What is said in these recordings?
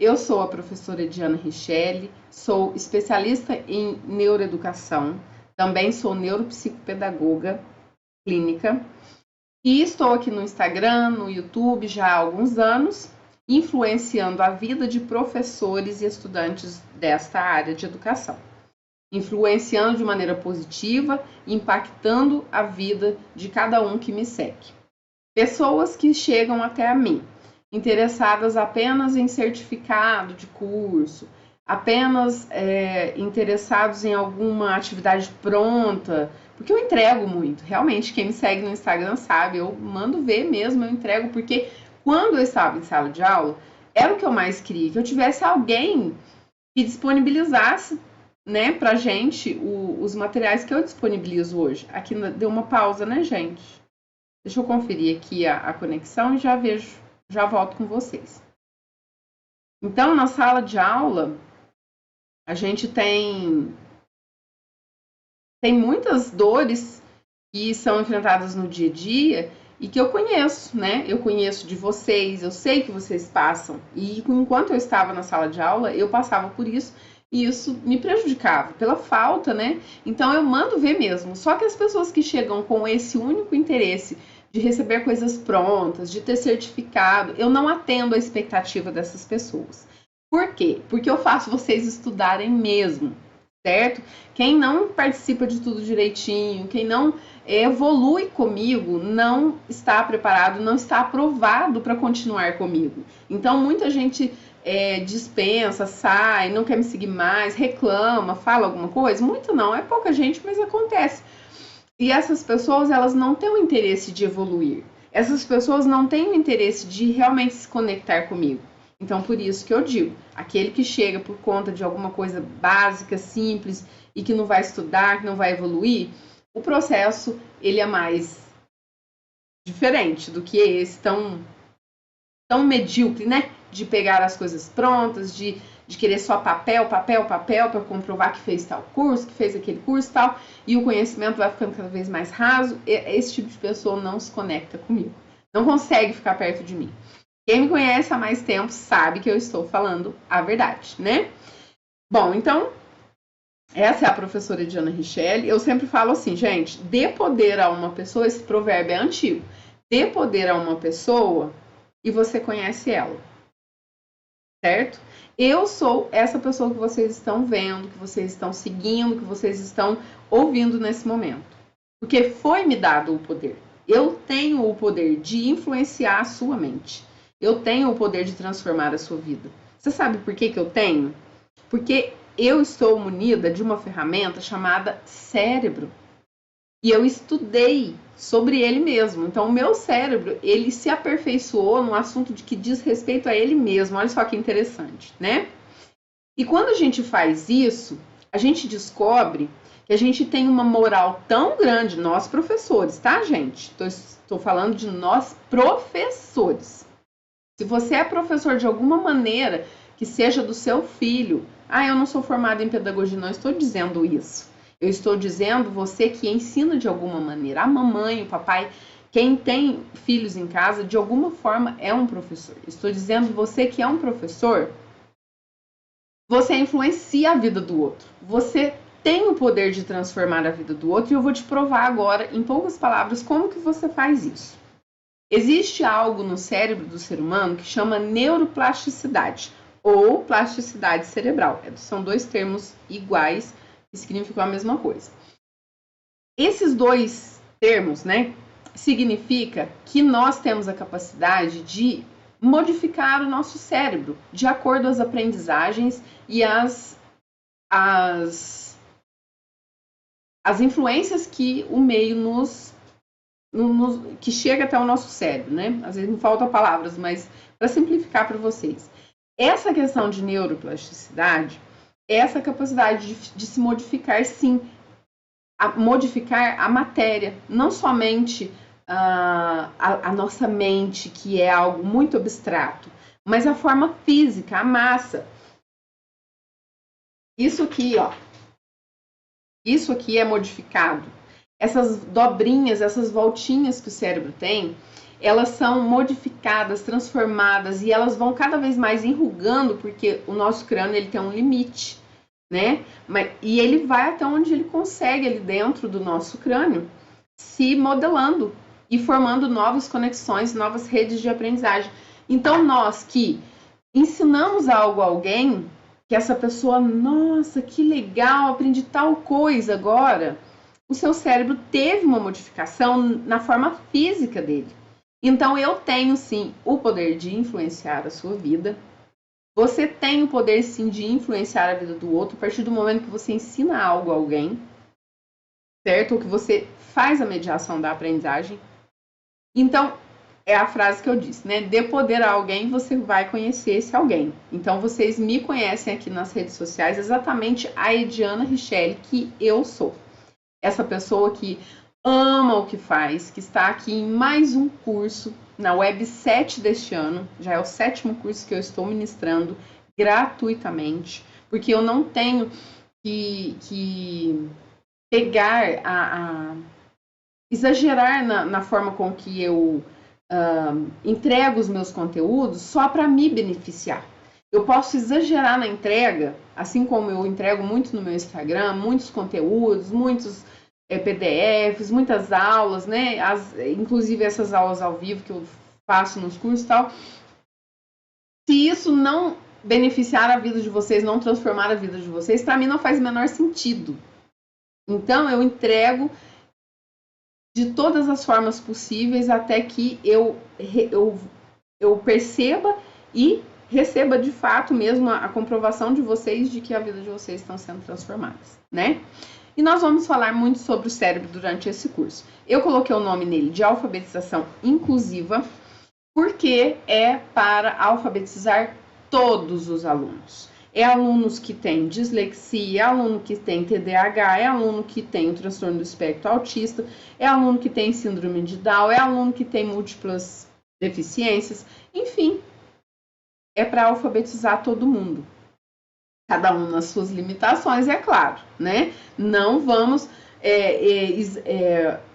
eu sou a professora Ediana Richelli, sou especialista em neuroeducação, também sou neuropsicopedagoga clínica e estou aqui no Instagram, no YouTube já há alguns anos, influenciando a vida de professores e estudantes desta área de educação. Influenciando de maneira positiva, impactando a vida de cada um que me segue. Pessoas que chegam até a mim, interessadas apenas em certificado de curso, apenas interessados em alguma atividade pronta, porque eu entrego muito. Realmente, quem me segue no Instagram sabe, eu mando ver mesmo, eu entrego, porque quando eu estava em sala de aula, era o que eu mais queria, que eu tivesse alguém que disponibilizasse, né, pra gente os materiais que eu disponibilizo hoje. Aqui deu uma pausa, né, gente? Deixa eu conferir aqui a conexão e já volto com vocês. Então, na sala de aula, a gente tem muitas dores que são enfrentadas no dia a dia e que eu conheço, né? Eu conheço de vocês, eu sei que vocês passam. E enquanto eu estava na sala de aula, eu passava por isso e isso me prejudicava pela falta, né? Então, eu mando ver mesmo. Só que as pessoas que chegam com esse único interesse de receber coisas prontas, de ter certificado, eu não atendo a expectativa dessas pessoas. Por quê? Porque eu faço vocês estudarem mesmo, certo? Quem não participa de tudo direitinho, quem não evolui comigo, não está preparado, não está aprovado para continuar comigo. Então, muita gente dispensa, sai, não quer me seguir mais, reclama, fala alguma coisa. Muito não, é pouca gente, mas acontece. E essas pessoas, elas não têm o interesse de evoluir. Essas pessoas não têm o interesse de realmente se conectar comigo. Então, por isso que eu digo, aquele que chega por conta de alguma coisa básica, simples, e que não vai estudar, que não vai evoluir, o processo, ele é mais diferente do que esse tão medíocre, né? De pegar as coisas prontas, de querer só papel para comprovar que fez tal curso, que fez aquele curso e tal, e o conhecimento vai ficando cada vez mais raso. Esse tipo de pessoa não se conecta comigo, não consegue ficar perto de mim. Quem me conhece há mais tempo sabe que eu estou falando a verdade, né? Bom, então, essa é a professora Ediana Richelli. Eu sempre falo assim, gente, dê poder a uma pessoa, esse provérbio é antigo, dê poder a uma pessoa e você conhece ela, certo? Eu sou essa pessoa que vocês estão vendo, que vocês estão seguindo, que vocês estão ouvindo nesse momento. Porque foi me dado o poder. Eu tenho o poder de influenciar a sua mente. Eu tenho o poder de transformar a sua vida. Você sabe por que eu tenho? Porque eu estou munida de uma ferramenta chamada cérebro. E eu estudei sobre ele mesmo. Então, o meu cérebro, ele se aperfeiçoou num assunto de que diz respeito a ele mesmo. Olha só que interessante, né? E quando a gente faz isso, a gente descobre que a gente tem uma moral tão grande, nós professores, tá, gente? Estou falando de nós professores. Se você é professor de alguma maneira, que seja do seu filho, eu não sou formada em pedagogia, não estou dizendo isso. Eu estou dizendo você que ensina de alguma maneira. A mamãe, o papai, quem tem filhos em casa, de alguma forma é um professor. Estou dizendo você que é um professor, você influencia a vida do outro. Você tem o poder de transformar a vida do outro e eu vou te provar agora, em poucas palavras, como que você faz isso. Existe algo no cérebro do ser humano que chama neuroplasticidade ou plasticidade cerebral. São dois termos iguais que significam a mesma coisa. Esses dois termos, né, significa que nós temos a capacidade de modificar o nosso cérebro de acordo às aprendizagens e as influências que o meio que chega até o nosso cérebro, né? Às vezes me faltam palavras, mas para simplificar para vocês. Essa questão de neuroplasticidade é essa capacidade de se modificar, sim, modificar a matéria, não somente a nossa mente, que é algo muito abstrato, mas a forma física, a massa. Isso aqui, ó. Isso aqui é modificado. Essas dobrinhas, essas voltinhas que o cérebro tem, elas são modificadas, transformadas e elas vão cada vez mais enrugando, porque o nosso crânio ele tem um limite, né? E ele vai até onde ele consegue ali dentro do nosso crânio, se modelando e formando novas conexões, novas redes de aprendizagem. Então, nós que ensinamos algo a alguém, que essa pessoa, nossa, que legal, aprendi tal coisa agora, o seu cérebro teve uma modificação na forma física dele. Então, eu tenho sim o poder de influenciar a sua vida. Você tem o poder sim de influenciar a vida do outro a partir do momento que você ensina algo a alguém, certo? Ou que você faz a mediação da aprendizagem. Então, é a frase que eu disse, né? Dê poder a alguém, você vai conhecer esse alguém. Então, vocês me conhecem aqui nas redes sociais, exatamente a Ediana Richelle, que eu sou. Essa pessoa que ama o que faz, que está aqui em mais um curso, na Web 7 deste ano, já é o 7º curso que eu estou ministrando gratuitamente, porque eu não tenho que pegar exagerar na forma com que eu entrego os meus conteúdos só para me beneficiar. Eu posso exagerar na entrega, assim como eu entrego muito no meu Instagram, muitos conteúdos, muitos PDFs, muitas aulas, né? Inclusive essas aulas ao vivo que eu faço nos cursos e tal. Se isso não beneficiar a vida de vocês, não transformar a vida de vocês, para mim não faz o menor sentido. Então eu entrego de todas as formas possíveis até que eu perceba e receba de fato mesmo a comprovação de vocês de que a vida de vocês estão sendo transformadas, né? E nós vamos falar muito sobre o cérebro durante esse curso. Eu coloquei o nome nele de alfabetização inclusiva, porque é para alfabetizar todos os alunos. É alunos que têm dislexia, é aluno que tem TDAH, é aluno que tem o transtorno do espectro autista, é aluno que tem síndrome de Down, é aluno que tem múltiplas deficiências, enfim, é para alfabetizar todo mundo. Cada um nas suas limitações, é claro, né? Não vamos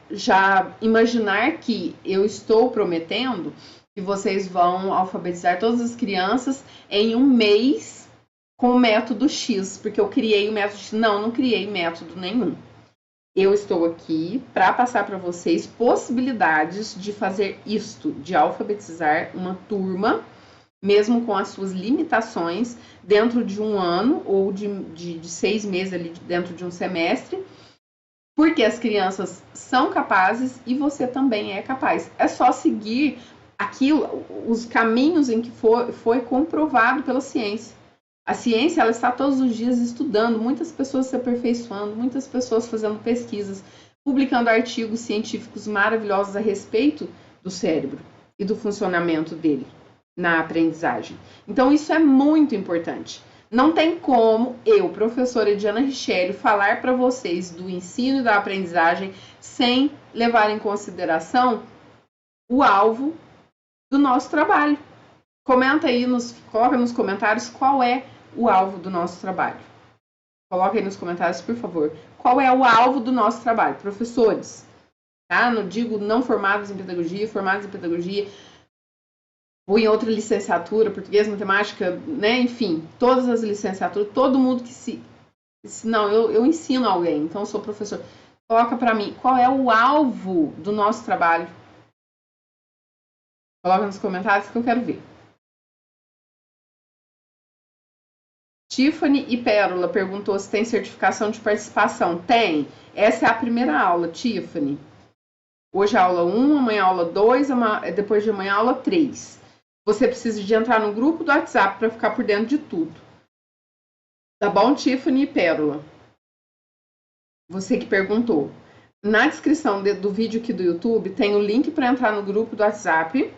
já imaginar que eu estou prometendo que vocês vão alfabetizar todas as crianças em um mês com o método X, porque eu criei o método X. Não criei método nenhum. Eu estou aqui para passar para vocês possibilidades de fazer isto, de alfabetizar uma turma, mesmo com as suas limitações, dentro de um ano ou de 6 meses ali dentro de um semestre, porque as crianças são capazes e você também é capaz. É só seguir os caminhos em que foi comprovado pela ciência. A ciência, ela está todos os dias estudando, muitas pessoas se aperfeiçoando, muitas pessoas fazendo pesquisas, publicando artigos científicos maravilhosos a respeito do cérebro e do funcionamento dele na aprendizagem. Então, isso é muito importante. Não tem como eu, professora Ediana Richelle, falar para vocês do ensino e da aprendizagem sem levar em consideração o alvo do nosso trabalho. Comenta aí, coloca nos comentários qual é o alvo do nosso trabalho. Coloca aí nos comentários, por favor. Qual é o alvo do nosso trabalho? Professores, tá? Não digo não formados em pedagogia, formados em pedagogia, ou em outra licenciatura, português, matemática, né? Enfim, todas as licenciaturas, todo mundo que não, eu ensino alguém, então eu sou professor. Coloca para mim, qual é o alvo do nosso trabalho? Coloca nos comentários que eu quero ver. Tiffany e Pérola perguntou se tem certificação de participação. Tem. Essa é a primeira aula, Tiffany. Hoje é a aula 1, amanhã a aula 2, depois de amanhã a aula 3. Você precisa de entrar no grupo do WhatsApp para ficar por dentro de tudo. Tá bom, Tiffany e Pérola? Você que perguntou. Na descrição do vídeo aqui do YouTube tem o link para entrar no grupo do WhatsApp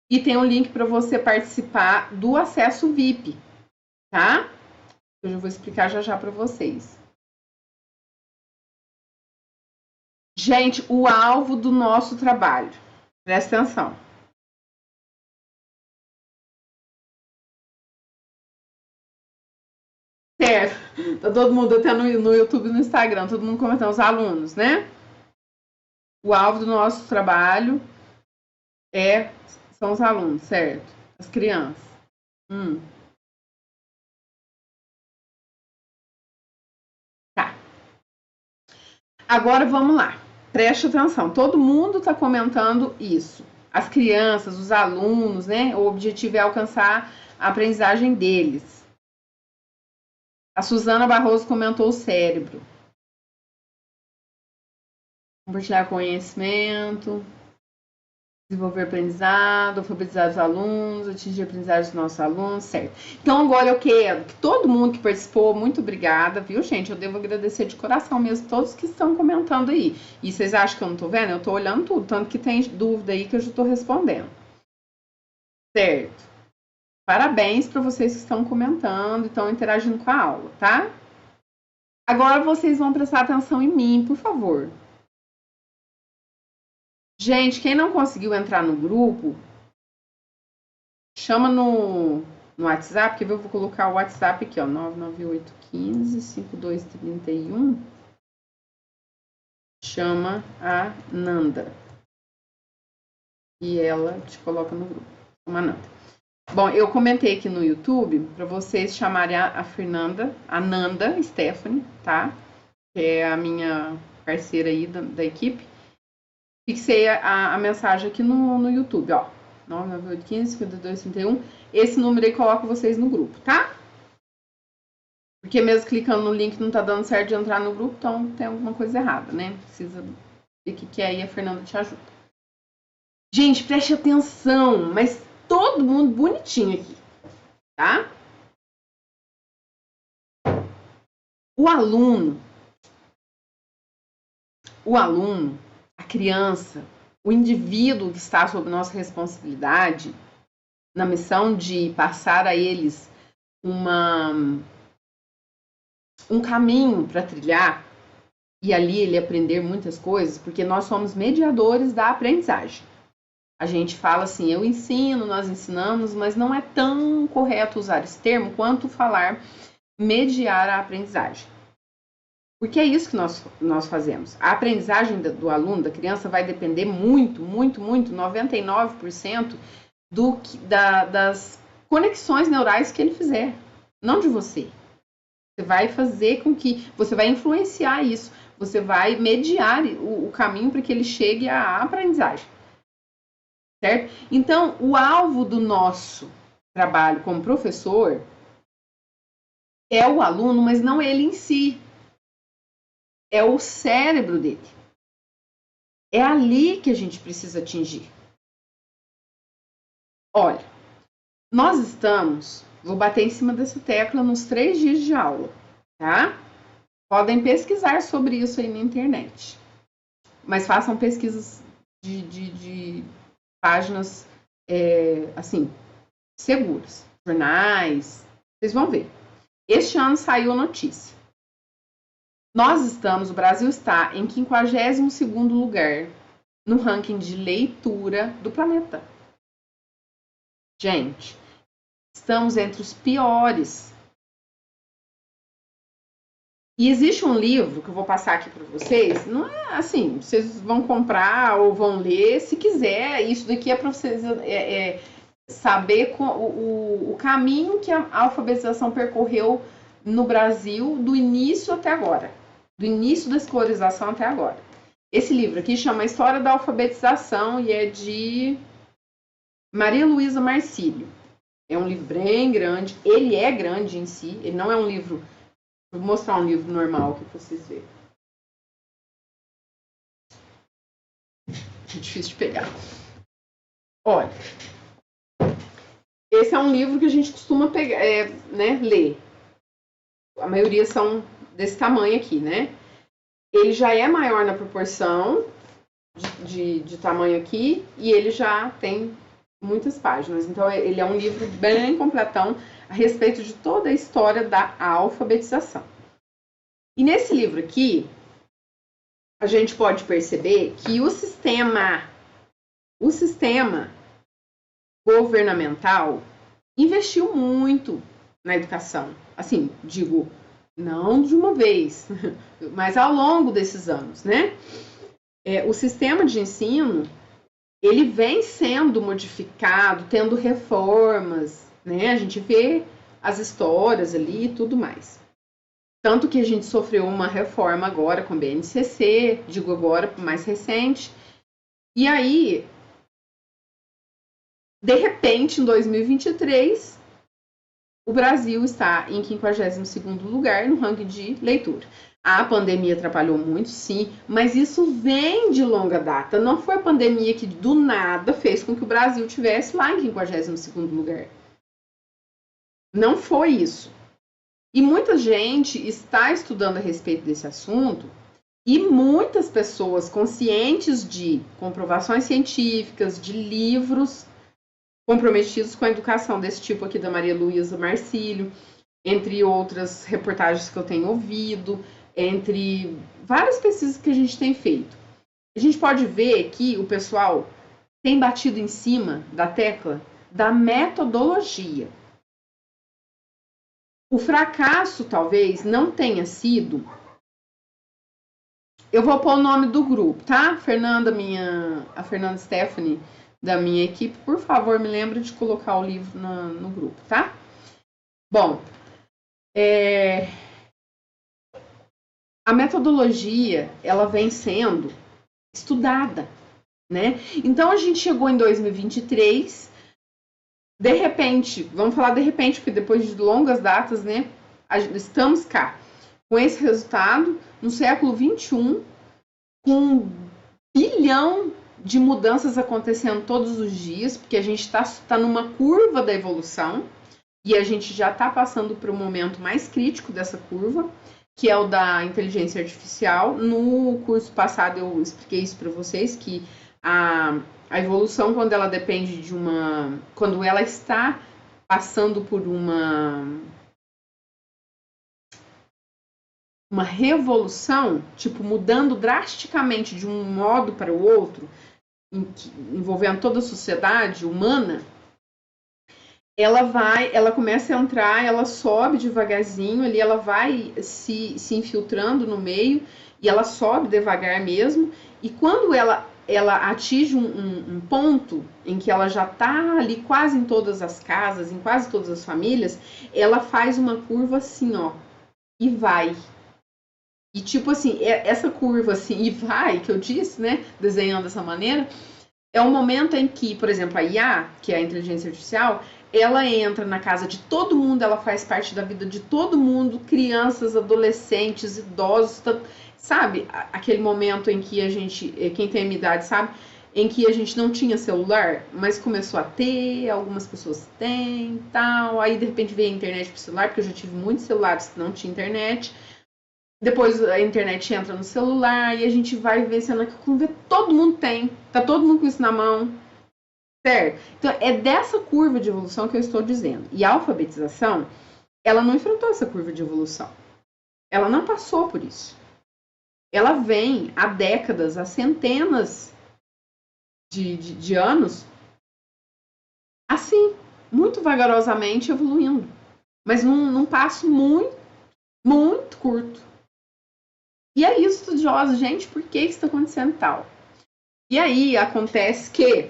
e tem um link para você participar do acesso VIP, tá? Eu já vou explicar já para vocês. Gente, o alvo do nosso trabalho. Presta atenção. Certo. Tá todo mundo até no YouTube e no Instagram, todo mundo comentando, os alunos, né? O alvo do nosso trabalho São os alunos, certo? As crianças. Hum, tá. Agora vamos lá. Preste atenção. Todo mundo está comentando isso. As crianças, os alunos, né? O objetivo é alcançar a aprendizagem deles. A Suzana Barroso comentou o cérebro. Compartilhar conhecimento, desenvolver aprendizado, alfabetizar os alunos, atingir a aprendizagem dos nossos alunos, certo. Então agora eu quero que todo mundo que participou, muito obrigada, viu, gente? Eu devo agradecer de coração mesmo todos que estão comentando aí. E vocês acham que eu não tô vendo? Eu tô olhando tudo, tanto que tem dúvida aí que eu já tô respondendo. Certo. Parabéns para vocês que estão comentando e estão interagindo com a aula, tá? Agora vocês vão prestar atenção em mim, por favor. Gente, quem não conseguiu entrar no grupo, chama no WhatsApp, que eu vou colocar o WhatsApp aqui, ó, 99815-5231. Chama a Nanda. E ela te coloca no grupo. Chama a Nanda. Bom, eu comentei aqui no YouTube para vocês chamarem a Fernanda, a Nanda Stephanie, tá? Que é a minha parceira aí da equipe. Fixei a mensagem aqui no YouTube, ó. 99815-5231. Esse número aí coloca vocês no grupo, tá? Porque mesmo clicando no link não tá dando certo de entrar no grupo, então tem alguma coisa errada, né? Precisa ver o que aí a Fernanda te ajuda. Gente, preste atenção, mas todo mundo bonitinho aqui, tá? O aluno, a criança, o indivíduo que está sob nossa responsabilidade, na missão de passar a eles um caminho para trilhar, e ali ele aprender muitas coisas, porque nós somos mediadores da aprendizagem. A gente fala assim, eu ensino, nós ensinamos, mas não é tão correto usar esse termo quanto falar mediar a aprendizagem. Porque é isso que nós fazemos. A aprendizagem do aluno, da criança, vai depender muito, 99% das conexões neurais que ele fizer, não de você. Você vai fazer com que, você vai influenciar isso, você vai mediar o caminho para que ele chegue à aprendizagem. Certo? Então, o alvo do nosso trabalho como professor é o aluno, mas não ele em si. É o cérebro dele. É ali que a gente precisa atingir. Olha, nós estamos, vou bater em cima dessa tecla nos 3 dias de aula, tá? Podem pesquisar sobre isso aí na internet. Mas façam pesquisas de páginas, assim, seguras. Jornais, vocês vão ver. Este ano saiu a notícia. O Brasil está em 52º lugar no ranking de leitura do planeta. Gente, estamos entre os piores. E existe um livro que eu vou passar aqui para vocês, não é assim, vocês vão comprar ou vão ler, se quiser, isso daqui é para vocês saber o caminho que a alfabetização percorreu no Brasil do início até agora. Do início da escolarização até agora. Esse livro aqui chama História da Alfabetização e é de Maria Luísa Marcílio. É um livro bem grande, ele é grande em si, ele não é um livro, vou mostrar um livro normal aqui para vocês verem. É difícil de pegar. Olha, esse é um livro que a gente costuma pegar, ler. A maioria são desse tamanho aqui, né? Ele já é maior na proporção de tamanho aqui e ele já tem muitas páginas. Então, ele é um livro bem completão a respeito de toda a história da alfabetização. E nesse livro aqui, a gente pode perceber que o sistema governamental investiu muito na educação. Assim, digo, não de uma vez, mas ao longo desses anos, né? O sistema de ensino, ele vem sendo modificado, tendo reformas, né? A gente vê as histórias ali e tudo mais. Tanto que a gente sofreu uma reforma agora com a BNCC, digo agora, mais recente. E aí, de repente, em 2023, o Brasil está em 52º lugar no ranking de leitura. A pandemia atrapalhou muito, sim, mas isso vem de longa data. Não foi a pandemia que do nada fez com que o Brasil tivesse lá em 52º lugar. Não foi isso. E muita gente está estudando a respeito desse assunto e muitas pessoas conscientes de comprovações científicas, de livros comprometidos com a educação desse tipo aqui da Maria Luísa Marcílio, entre outras reportagens que eu tenho ouvido, entre várias pesquisas que a gente tem feito. A gente pode ver que o pessoal tem batido em cima da tecla da metodologia. O fracasso talvez não tenha sido. Eu vou pôr o nome do grupo, tá? Fernanda, a Fernanda Stephanie da minha equipe, por favor, me lembre de colocar o livro no grupo, tá? Bom, a metodologia, ela vem sendo estudada, né? Então, a gente chegou em 2023, de repente, vamos falar de repente, porque depois de longas datas, né? Estamos cá, com esse resultado, no século XXI, com 1 bilhão de mudanças acontecendo todos os dias, porque a gente está numa curva da evolução, e a gente já está passando para o momento mais crítico dessa curva, que é o da inteligência artificial. No curso passado eu expliquei isso para vocês, que a evolução, quando ela depende de uma... Quando ela está passando por uma revolução, tipo, mudando drasticamente de um modo para o outro, envolvendo toda a sociedade humana, ela começa a entrar, ela sobe devagarzinho ali, ela vai se infiltrando no meio e ela sobe devagar mesmo. E quando ela atinge um ponto em que ela já está ali quase em todas as casas, em quase todas as famílias, ela faz uma curva assim, ó, e vai. E tipo assim, essa curva assim, e vai, que eu disse, né, desenhando dessa maneira, é um momento em que, por exemplo, a IA, que é a inteligência artificial, ela entra na casa de todo mundo, ela faz parte da vida de todo mundo, crianças, adolescentes, idosos, sabe? Aquele momento em que a gente, quem tem a minha idade sabe, em que a gente não tinha celular, mas começou a ter, algumas pessoas têm, tal, aí de repente veio a internet pro celular, porque eu já tive muitos celulares que não tinha internet. Depois a internet entra no celular e a gente vai ver cena que todo mundo tem, tá todo mundo com isso na mão, certo? Então é dessa curva de evolução que eu estou dizendo. E a alfabetização, ela não enfrentou essa curva de evolução. Ela não passou por isso. Ela vem há décadas, há centenas de anos, assim, muito vagarosamente evoluindo. Mas num passo muito, muito curto. E aí, os estudiosos, gente, por que isso está acontecendo tal? E aí acontece que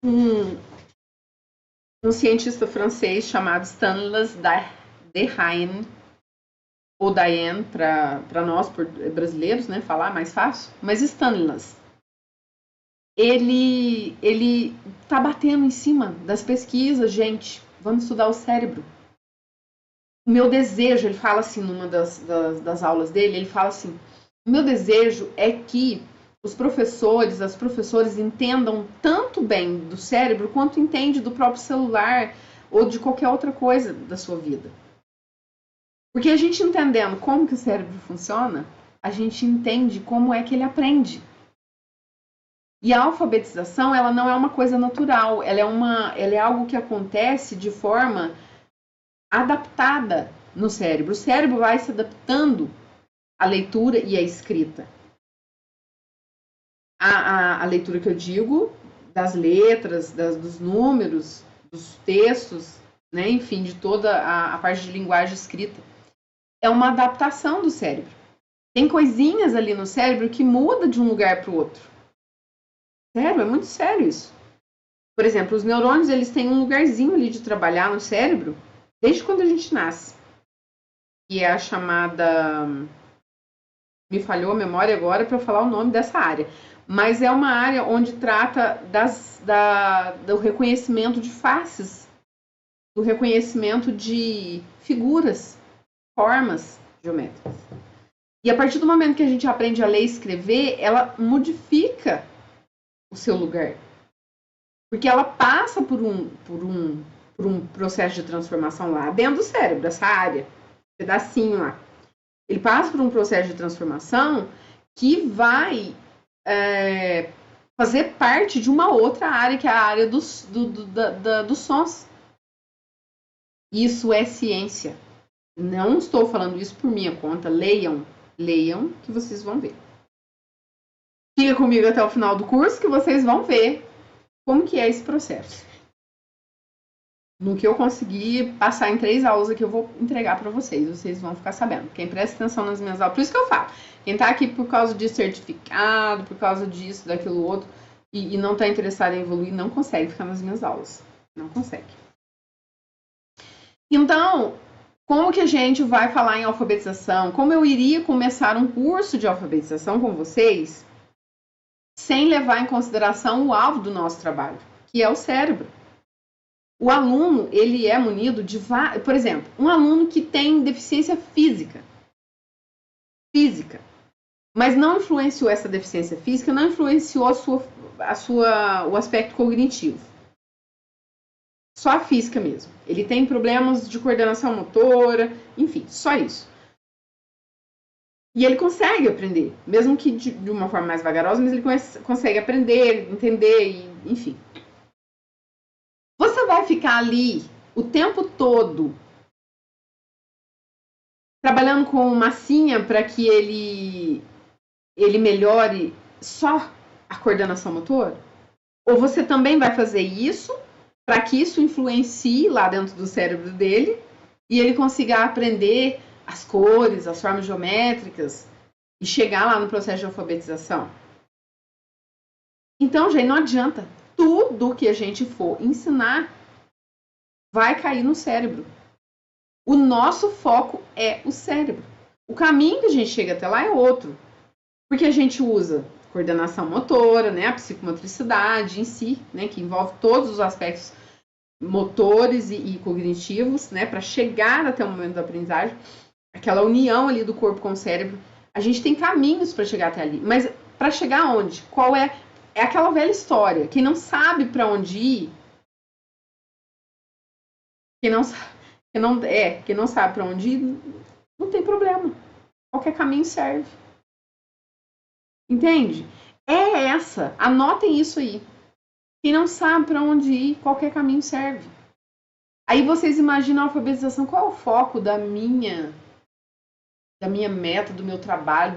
um cientista francês chamado Stanislas Dehaene, ou Dayen para nós brasileiros, né, falar mais fácil, mas Stanislas, ele tá batendo em cima das pesquisas, gente, vamos estudar o cérebro. O meu desejo, ele fala assim, numa das aulas dele, ele fala assim, o meu desejo é que os professores, as professoras entendam tanto bem do cérebro quanto entende do próprio celular ou de qualquer outra coisa da sua vida. Porque a gente entendendo como que o cérebro funciona, a gente entende como é que ele aprende. E a alfabetização, ela não é uma coisa natural, ela é algo que acontece de forma adaptada no cérebro. O cérebro vai se adaptando à leitura e à escrita. A leitura que eu digo, das letras, dos números, dos textos, né, enfim, de toda a parte de linguagem escrita, é uma adaptação do cérebro. Tem coisinhas ali no cérebro que muda de um lugar para o outro. Sério, é muito sério isso. Por exemplo, os neurônios, eles têm um lugarzinho ali de trabalhar no cérebro desde quando a gente nasce. Que é a chamada... Me falhou a memória agora para falar o nome dessa área. Mas é uma área onde trata do reconhecimento de faces, do reconhecimento de figuras, formas geométricas. E a partir do momento que a gente aprende a ler e escrever, ela modifica o seu lugar. Porque ela passa por um processo de transformação lá dentro do cérebro, essa área, pedacinho lá. Ele passa por um processo de transformação que vai fazer parte de uma outra área, que é a área dos sons. Isso é ciência. Não estou falando isso por minha conta. Leiam que vocês vão ver. Fica comigo até o final do curso que vocês vão ver como que é esse processo. No que eu conseguir passar em 3 aulas aqui, eu vou entregar para vocês. Vocês vão ficar sabendo. Quem presta atenção nas minhas aulas, por isso que eu falo. Quem tá aqui por causa de certificado, por causa disso, daquilo outro, e não tá interessado em evoluir, não consegue ficar nas minhas aulas. Não consegue. Então, como que a gente vai falar em alfabetização? Como eu iria começar um curso de alfabetização com vocês sem levar em consideração o alvo do nosso trabalho, que é o cérebro? O aluno, ele é munido de... Por exemplo, um aluno que tem deficiência física, mas não influenciou essa deficiência física, não influenciou o aspecto cognitivo. Só a física mesmo. Ele tem problemas de coordenação motora, enfim, só isso. E ele consegue aprender, mesmo que de uma forma mais vagarosa, mas ele consegue aprender, entender, enfim. Você vai ficar ali o tempo todo trabalhando com massinha para que ele melhore só a coordenação motora? Ou você também vai fazer isso para que isso influencie lá dentro do cérebro dele e ele consiga aprender as cores, as formas geométricas e chegar lá no processo de alfabetização? Então, gente, não adianta. Tudo que a gente for ensinar vai cair no cérebro. O nosso foco é o cérebro. O caminho que a gente chega até lá é outro. Porque a gente usa coordenação motora, né, a psicomotricidade em si, né, que envolve todos os aspectos motores e cognitivos, né, para chegar até o momento da aprendizagem, aquela união ali do corpo com o cérebro. A gente tem caminhos para chegar até ali, mas para chegar onde? Qual é? É aquela velha história. Quem não sabe para onde ir, quem não sabe para onde ir, não tem problema. Qualquer caminho serve. Entende? É essa. Anotem isso aí. Quem não sabe para onde ir, qualquer caminho serve. Aí vocês imaginam a alfabetização. Qual é o foco da minha meta, do meu trabalho,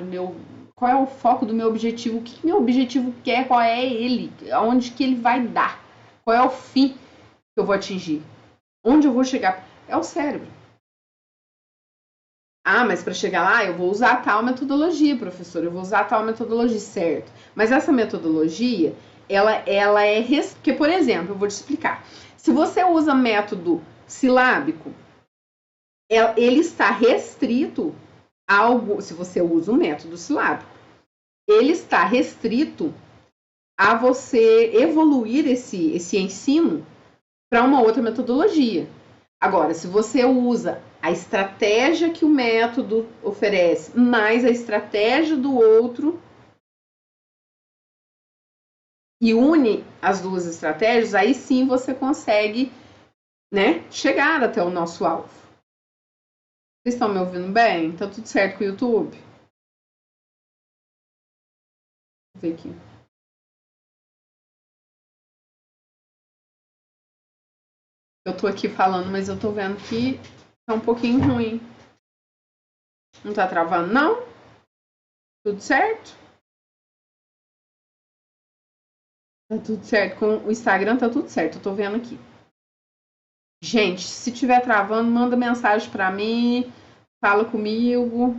qual é o foco do meu objetivo? O que meu objetivo quer? Qual é ele? Aonde que ele vai dar? Qual é o fim que eu vou atingir? Onde eu vou chegar? É o cérebro. Ah, mas para chegar lá eu vou usar tal metodologia, professor. Eu vou usar tal metodologia, certo? Mas essa metodologia, ela é... Porque, por exemplo, eu vou te explicar. Se você usa método silábico, ele está restrito a algo... Se você usa um método silábico, ele está restrito a você evoluir esse ensino para uma outra metodologia. Agora, se você usa a estratégia que o método oferece, mais a estratégia do outro, e une as duas estratégias, aí sim você consegue, né, chegar até o nosso alvo. Vocês estão me ouvindo bem? Tá tudo certo com o YouTube? Vou ver aqui. Eu tô aqui falando, mas eu tô vendo que tá um pouquinho ruim. Não tá travando, não? Tudo certo? Tá tudo certo. Com o Instagram tá tudo certo. Eu tô vendo aqui. Gente, se tiver travando, manda mensagem pra mim. Fala comigo.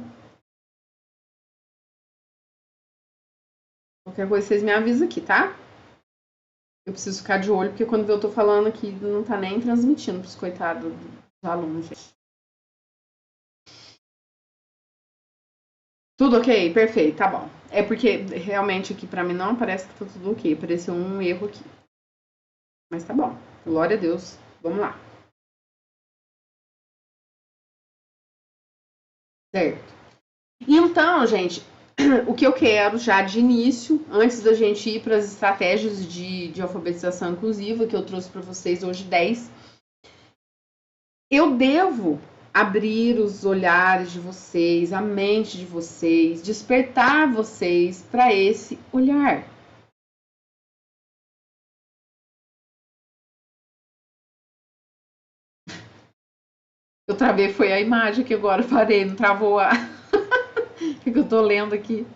Qualquer coisa vocês me avisam aqui, tá? Eu preciso ficar de olho, porque quando eu tô falando aqui, não tá nem transmitindo pros coitados dos alunos, gente. Tudo ok? Perfeito, tá bom. É porque realmente aqui pra mim não parece que tá tudo ok. Apareceu um erro aqui. Mas tá bom. Glória a Deus. Vamos lá. Certo. Então, gente, o que eu quero já de início, antes da gente ir para as estratégias de alfabetização inclusiva, que eu trouxe para vocês hoje 10, eu devo abrir os olhares de vocês, a mente de vocês, despertar vocês para esse olhar. Eu travei, foi a imagem que agora parei, não travou a. O que eu tô lendo aqui?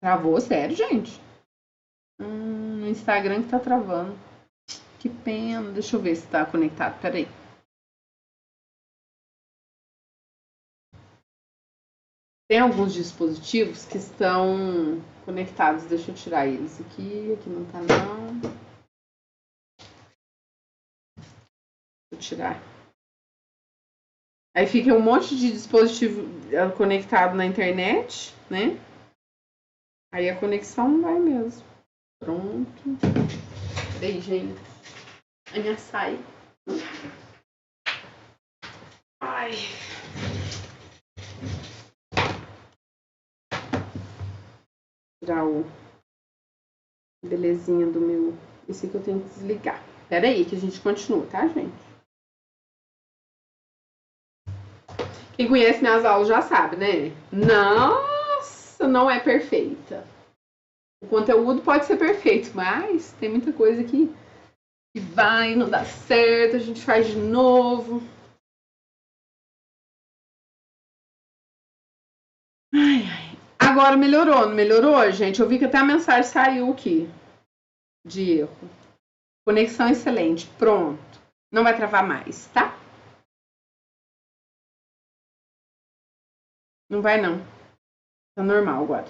Travou? Sério, gente? No Instagram que tá travando. Que pena. Deixa eu ver se tá conectado. Peraí. Tem alguns dispositivos que estão conectados. Deixa eu tirar eles aqui. Aqui não tá não. Vou tirar. Aí fica um monte de dispositivo conectado na internet, né? Aí a conexão não vai mesmo. Pronto. Peraí, gente. A minha sai. Ai. Tirar o belezinha do meu. Esse aqui eu tenho que desligar. Pera aí que a gente continua, tá, gente? Quem conhece minhas aulas já sabe, né? Nossa, não é perfeita. O conteúdo pode ser perfeito, mas tem muita coisa que vai, não dá certo, a gente faz de novo. Ai, ai. Agora melhorou, não melhorou, gente? Eu vi que até a mensagem saiu aqui de erro. Conexão excelente, pronto. Não vai travar mais, tá? Não vai não. Tá normal agora.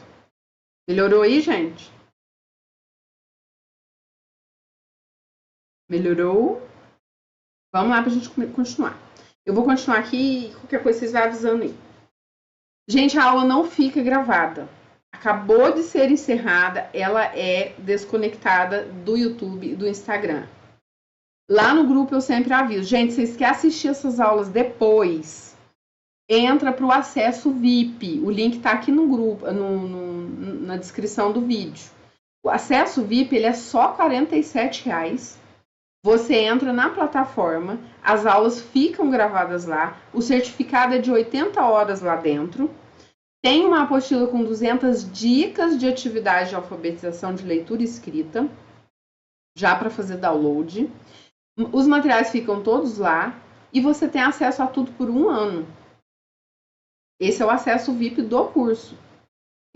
Melhorou aí, gente? Melhorou? Vamos lá pra gente continuar. Eu vou continuar aqui e qualquer coisa vocês vão avisando aí. Gente, a aula não fica gravada. Acabou de ser encerrada, ela é desconectada do YouTube e do Instagram. Lá no grupo eu sempre aviso. Gente, vocês querem assistir essas aulas depois? Entra para o acesso VIP. O link está aqui no grupo, na descrição do vídeo. O acesso VIP ele é só R$ 47,00. Você entra na plataforma, as aulas ficam gravadas lá, o certificado é de 80 horas lá dentro. Tem uma apostila com 200 dicas de atividade de alfabetização de leitura e escrita, já para fazer download. Os materiais ficam todos lá e você tem acesso a tudo por 1 ano. Esse é o acesso VIP do curso.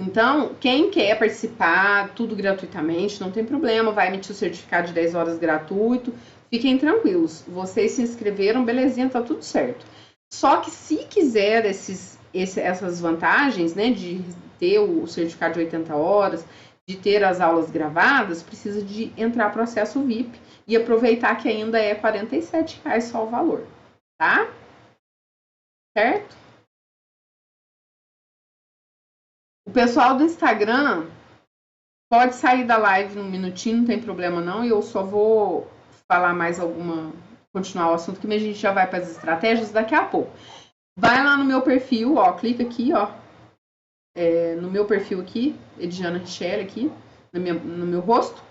Então, quem quer participar, tudo gratuitamente, não tem problema, vai emitir o certificado de 10 horas gratuito. Fiquem tranquilos, vocês se inscreveram, belezinha, tá tudo certo. Só que se quiser essas vantagens, né, de ter o certificado de 80 horas, de ter as aulas gravadas, precisa de entrar para o acesso VIP e aproveitar que ainda é R$ 47,00 só o valor, tá? Certo? O pessoal do Instagram pode sair da live num minutinho, não tem problema não, e eu só vou falar mais continuar o assunto que a gente já vai para as estratégias daqui a pouco. Vai lá no meu perfil, ó, clica aqui, ó, no meu perfil aqui, Ediana Richelle aqui, no meu rosto,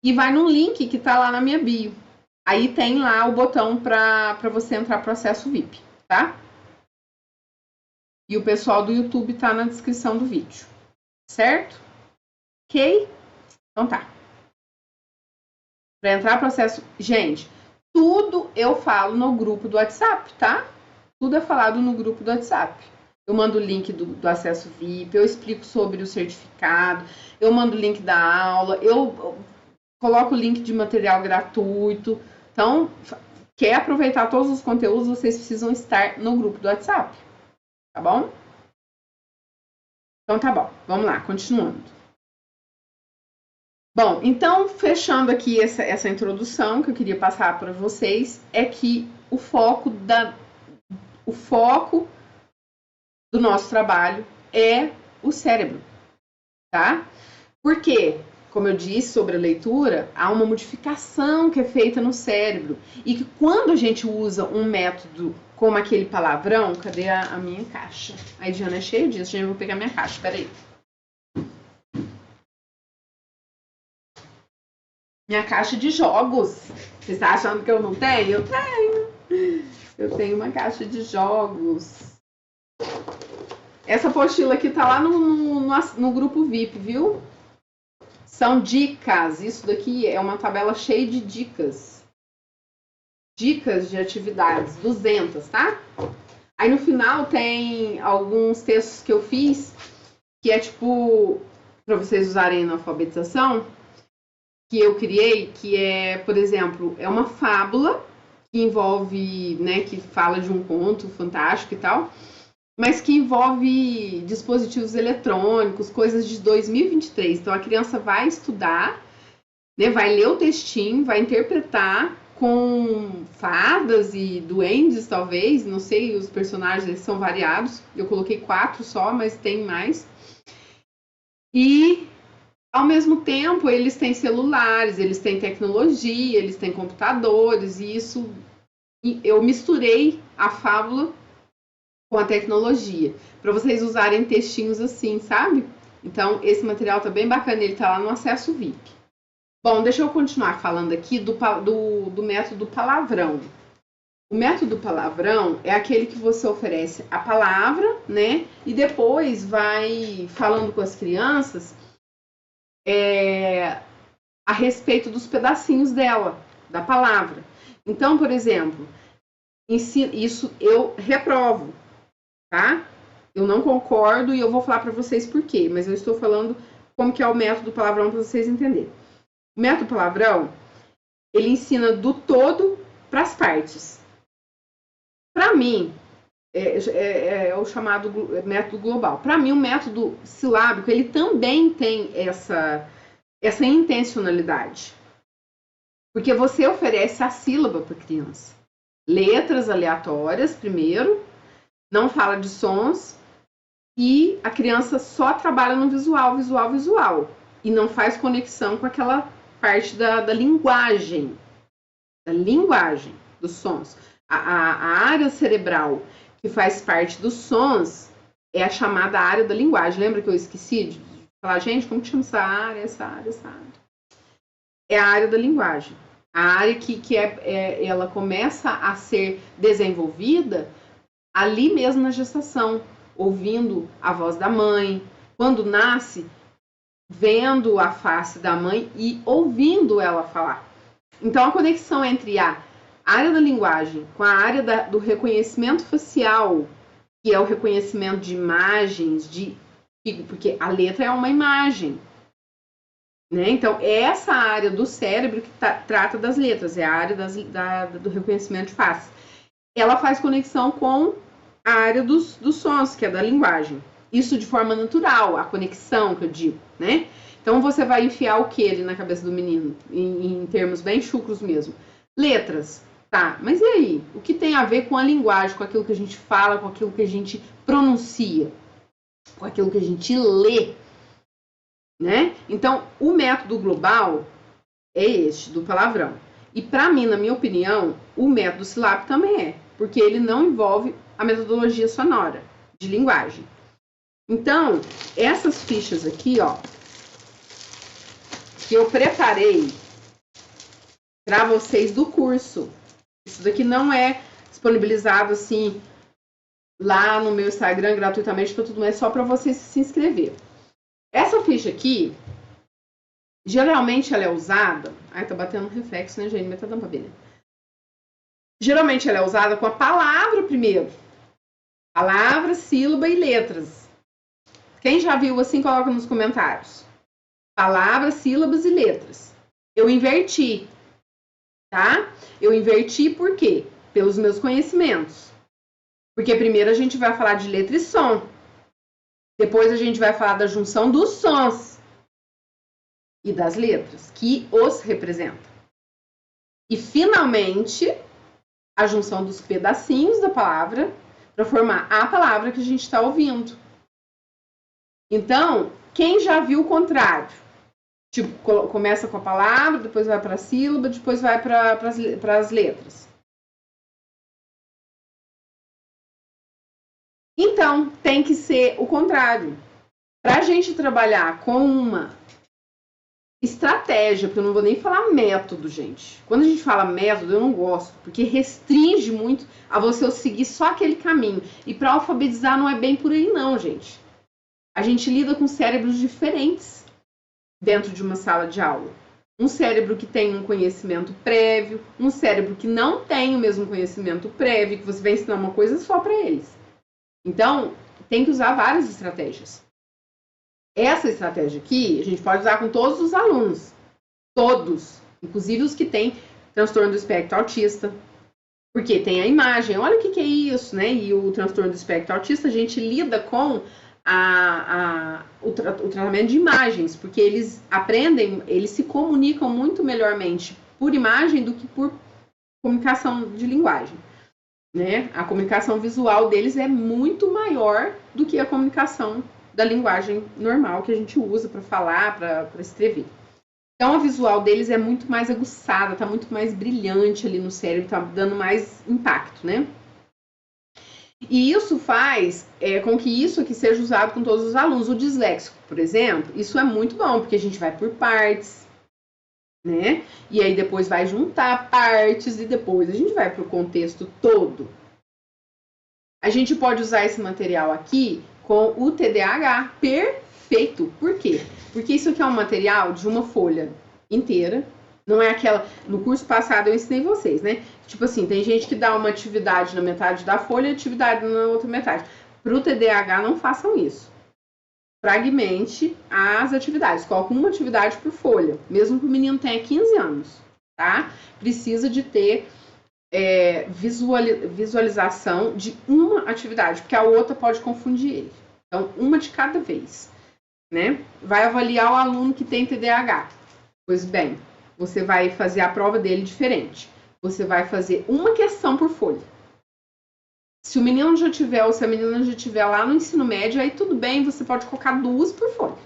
e vai num link que tá lá na minha bio. Aí tem lá o botão para você entrar pro acesso VIP, tá? E o pessoal do YouTube tá na descrição do vídeo, certo? Ok? Então tá. Para entrar processo, gente, tudo eu falo no grupo do WhatsApp, tá? Tudo é falado no grupo do WhatsApp. Eu mando o link do acesso VIP, eu explico sobre o certificado, eu mando o link da aula, eu coloco o link de material gratuito. Então, quer aproveitar todos os conteúdos, vocês precisam estar no grupo do WhatsApp, tá bom? Então tá bom, vamos lá, continuando. Bom, então, fechando aqui essa introdução que eu queria passar para vocês, é que o foco do nosso trabalho é o cérebro, tá? Porque, como eu disse sobre a leitura, há uma modificação que é feita no cérebro e que quando a gente usa um método como aquele palavrão, cadê a minha caixa? A Diana é cheia disso, gente, eu vou pegar minha caixa, peraí. Minha caixa de jogos. Você está achando que eu não tenho? Eu tenho. Eu tenho uma caixa de jogos. Essa apostila aqui tá lá no grupo VIP, viu? São dicas. Isso daqui é uma tabela cheia de dicas. Dicas de atividades, 200, tá? Aí no final tem alguns textos que eu fiz, que é tipo, para vocês usarem na alfabetização, que eu criei, que é, por exemplo, é uma fábula que envolve, né, que fala de um conto fantástico e tal, mas que envolve dispositivos eletrônicos, coisas de 2023. Então a criança vai estudar, né, vai ler o textinho, vai interpretar com fadas e duendes, talvez, não sei, os personagens eles são variados. Eu coloquei 4 só, mas tem mais. E ao mesmo tempo, eles têm celulares, eles têm tecnologia, eles têm computadores, e isso eu misturei a fábula com a tecnologia, para vocês usarem textinhos assim, sabe? Então, esse material tá bem bacana, ele tá lá no acesso VIP. Bom, deixa eu continuar falando aqui do método palavrão. O método palavrão é aquele que você oferece a palavra, né? E depois vai falando com as crianças a respeito dos pedacinhos dela, da palavra. Então, por exemplo, isso eu reprovo, tá? Eu não concordo e eu vou falar para vocês por quê, mas eu estou falando como que é o método palavrão para vocês entenderem. O método palavrão, ele ensina do todo para as partes. Para mim, é o chamado método global. Para mim, o método silábico, ele também tem essa intencionalidade. Porque você oferece a sílaba para a criança. Letras aleatórias, primeiro, não fala de sons, e a criança só trabalha no visual, e não faz conexão com aquela parte da linguagem, dos sons. A área cerebral que faz parte dos sons é a chamada área da linguagem. Lembra que eu esqueci de falar, gente, como que chama essa área? É a área da linguagem. A área que ela começa a ser desenvolvida ali mesmo na gestação, ouvindo a voz da mãe, quando nasce, vendo a face da mãe e ouvindo ela falar. Então, a conexão entre a área da linguagem com a área do reconhecimento facial, que é o reconhecimento de imagens, porque a letra é uma imagem, né? Então, é essa área do cérebro que trata das letras, é a área do reconhecimento de face. Ela faz conexão com a área dos sons, que é da linguagem. Isso de forma natural, a conexão que eu digo, né? Então, você vai enfiar o que ali na cabeça do menino, em termos bem chucros mesmo? Letras. Tá, mas e aí? O que tem a ver com a linguagem, com aquilo que a gente fala, com aquilo que a gente pronuncia, com aquilo que a gente lê, né? Então, o método global é este, do palavrão. E para mim, na minha opinião, o método silábico também é, porque ele não envolve a metodologia sonora de linguagem. Então, essas fichas aqui, ó, que eu preparei para vocês do curso. Isso daqui não é disponibilizado assim lá no meu Instagram gratuitamente para tudo, é só para vocês se inscrever. Essa ficha aqui, geralmente ela é usada... Ai, tá batendo um reflexo, né, gente? Mas tá dando pra ver, né? Geralmente ela é usada com a palavra primeiro. Palavra, sílaba e letras. Quem já viu assim, coloca nos comentários. Palavras, sílabas e letras. Eu inverti, tá? Eu inverti por quê? Pelos meus conhecimentos. Porque primeiro a gente vai falar de letra e som. Depois a gente vai falar da junção dos sons. e das letras que os representam. E, finalmente, a junção dos pedacinhos da palavra para formar a palavra que a gente está ouvindo. Então, quem já viu o contrário? Tipo, começa com a palavra, depois vai para a sílaba, depois vai para as letras. Então, tem que ser o contrário. Para a gente trabalhar com uma estratégia, porque eu não vou nem falar método, gente. Quando a gente fala método, eu não gosto, porque restringe muito a você seguir só aquele caminho. E para alfabetizar não é bem por aí não, gente. A gente lida com cérebros diferentes dentro de uma sala de aula. Um cérebro que tem um conhecimento prévio, um cérebro que não tem o mesmo conhecimento prévio, que você vai ensinar uma coisa só para eles. Então, tem que usar várias estratégias. Essa estratégia aqui, a gente pode usar com todos os alunos. Todos. Inclusive os que têm transtorno do espectro autista. Porque tem a imagem. Olha o que é isso, né? E o transtorno do espectro autista, a gente lida com o tratamento de imagens. Porque eles aprendem, eles se comunicam muito melhormente por imagem do que por comunicação de linguagem. Né? A comunicação visual deles é muito maior do que a comunicação da linguagem normal que a gente usa para falar, para escrever. Então, a visual deles é muito mais aguçada, está muito mais brilhante ali no cérebro, está dando mais impacto, né? E isso faz com que isso aqui seja usado com todos os alunos. O disléxico, por exemplo, isso é muito bom, porque a gente vai por partes, né? E aí depois vai juntar partes e depois a gente vai para o contexto todo. A gente pode usar esse material aqui com o TDAH perfeito. Por quê? Porque isso aqui é um material de uma folha inteira. Não é aquela... No curso passado eu ensinei vocês, né? Tipo assim, tem gente que dá uma atividade na metade da folha e atividade na outra metade. Para o TDAH, não façam isso. Fragmente as atividades. Coloque uma atividade por folha. Mesmo que o menino tenha 15 anos, tá? Precisa de ter visualização de uma atividade, porque a outra pode confundir ele. Então, uma de cada vez, né? Vai avaliar o aluno que tem TDAH. Pois bem, você vai fazer a prova dele diferente. Você vai fazer uma questão por folha. Se o menino já tiver, ou se a menina já tiver lá no ensino médio, aí tudo bem, você pode colocar 2 por folha.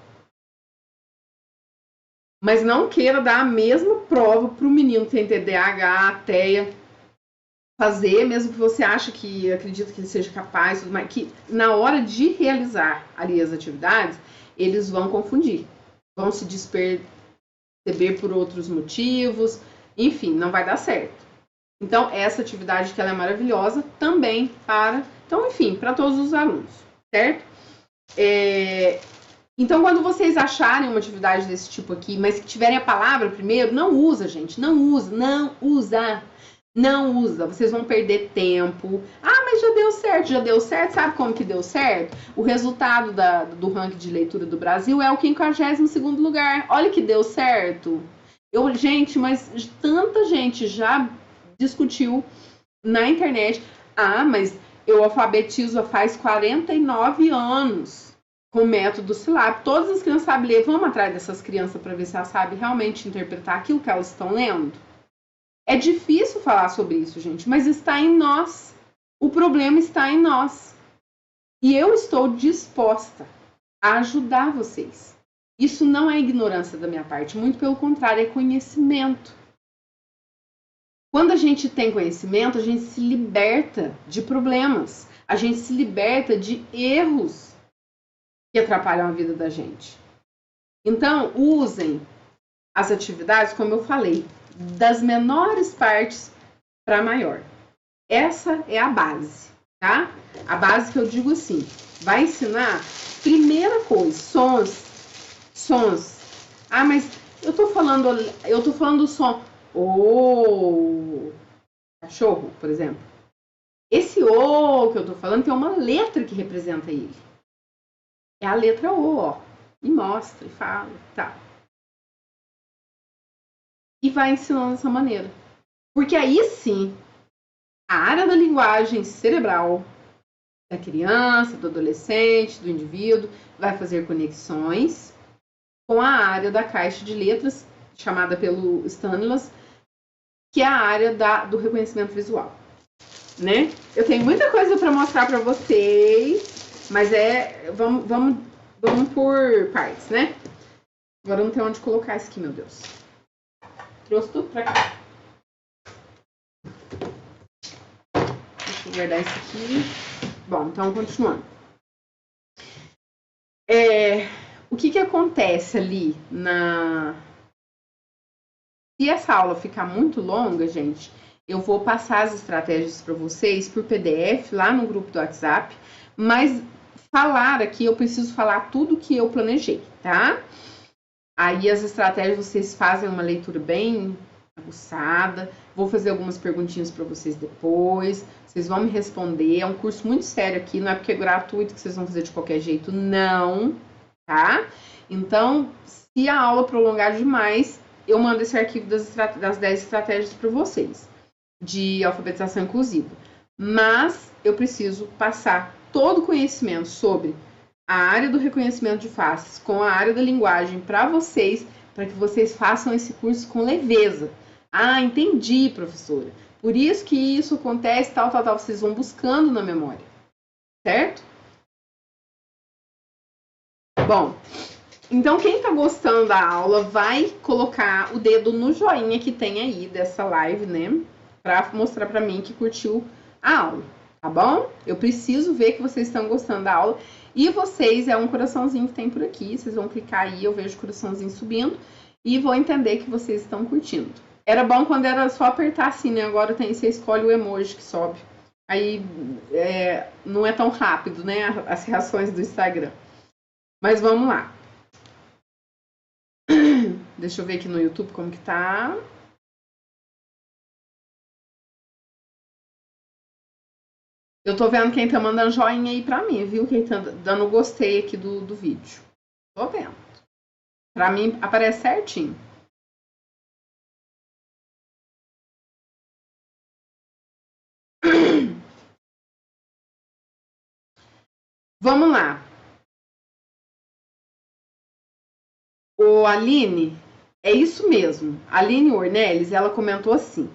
Mas não queira dar a mesma prova para o menino que tem TDAH, TEA, fazer, mesmo que você ache que acredita que ele seja capaz, tudo mais, que na hora de realizar ali as atividades, eles vão confundir, vão se desperceber por outros motivos, enfim, não vai dar certo. Então, essa atividade que ela é maravilhosa também então, enfim, para todos os alunos, certo? Então, quando vocês acharem uma atividade desse tipo aqui, mas que tiverem a palavra primeiro, não usa, gente, não usa. Não usa, vocês vão perder tempo. Ah, mas já deu certo. Sabe como que deu certo? O resultado do ranking de leitura do Brasil é o 52º lugar. Olha que deu certo. Gente, mas tanta gente já discutiu na internet. Ah, mas eu alfabetizo faz 49 anos com o método SILAB. Todas as crianças sabem ler. Vamos atrás dessas crianças para ver se elas sabem realmente interpretar aquilo que elas estão lendo? É difícil falar sobre isso, gente, mas está em nós. O problema está em nós. E eu estou disposta a ajudar vocês. Isso não é ignorância da minha parte, muito pelo contrário, é conhecimento. Quando a gente tem conhecimento, a gente se liberta de problemas, a gente se liberta de erros que atrapalham a vida da gente. Então, usem as atividades, como eu falei, das menores partes para a maior. Essa é a base, tá? A base que eu digo assim, vai ensinar, primeira coisa, sons. Ah, mas eu tô falando o som. Cachorro, por exemplo. Esse O que eu tô falando tem uma letra que representa ele. É a letra O, ó. E mostra, e fala, tá. E vai ensinando dessa maneira. Porque aí sim, a área da linguagem cerebral da criança, do adolescente, do indivíduo, vai fazer conexões com a área da caixa de letras, chamada pelo Stanislas, que é a área do reconhecimento visual, né? Eu tenho muita coisa para mostrar para vocês, mas vamos por partes, né? Agora não tem onde colocar isso aqui, meu Deus. Trouxe tudo para cá. Deixa eu guardar isso aqui. Bom, então continuando. O que acontece ali Se essa aula ficar muito longa, gente, eu vou passar as estratégias para vocês por PDF lá no grupo do WhatsApp, mas falar aqui, eu preciso falar tudo que eu planejei, tá? Aí as estratégias vocês fazem uma leitura bem aguçada, vou fazer algumas perguntinhas para vocês depois, vocês vão me responder, é um curso muito sério aqui, não é porque é gratuito que vocês vão fazer de qualquer jeito, não, tá? Então, se a aula prolongar demais, eu mando esse arquivo das 10 estratégias para vocês, de alfabetização inclusiva. Mas eu preciso passar todo o conhecimento sobre a área do reconhecimento de faces com a área da linguagem para vocês, para que vocês façam esse curso com leveza. Ah, entendi, professora. Por isso que isso acontece, tal. Vocês vão buscando na memória, certo? Bom, então quem tá gostando da aula vai colocar o dedo no joinha que tem aí dessa live, né? Pra mostrar pra mim que curtiu a aula, tá bom? Eu preciso ver que vocês estão gostando da aula. E vocês, é um coraçãozinho que tem por aqui, vocês vão clicar aí, eu vejo o coraçãozinho subindo. E vou entender que vocês estão curtindo. Era bom quando era só apertar assim, né? Agora você escolhe o emoji que sobe. Aí não é tão rápido, né? As reações do Instagram. Mas vamos lá. Deixa eu ver aqui no YouTube como que tá. Eu tô vendo quem tá mandando joinha aí pra mim, viu? Quem tá dando gostei aqui do vídeo. Tô vendo. Pra mim aparece certinho. Vamos lá. Ô, Aline, é isso mesmo. A Aline Ornelis, ela comentou assim: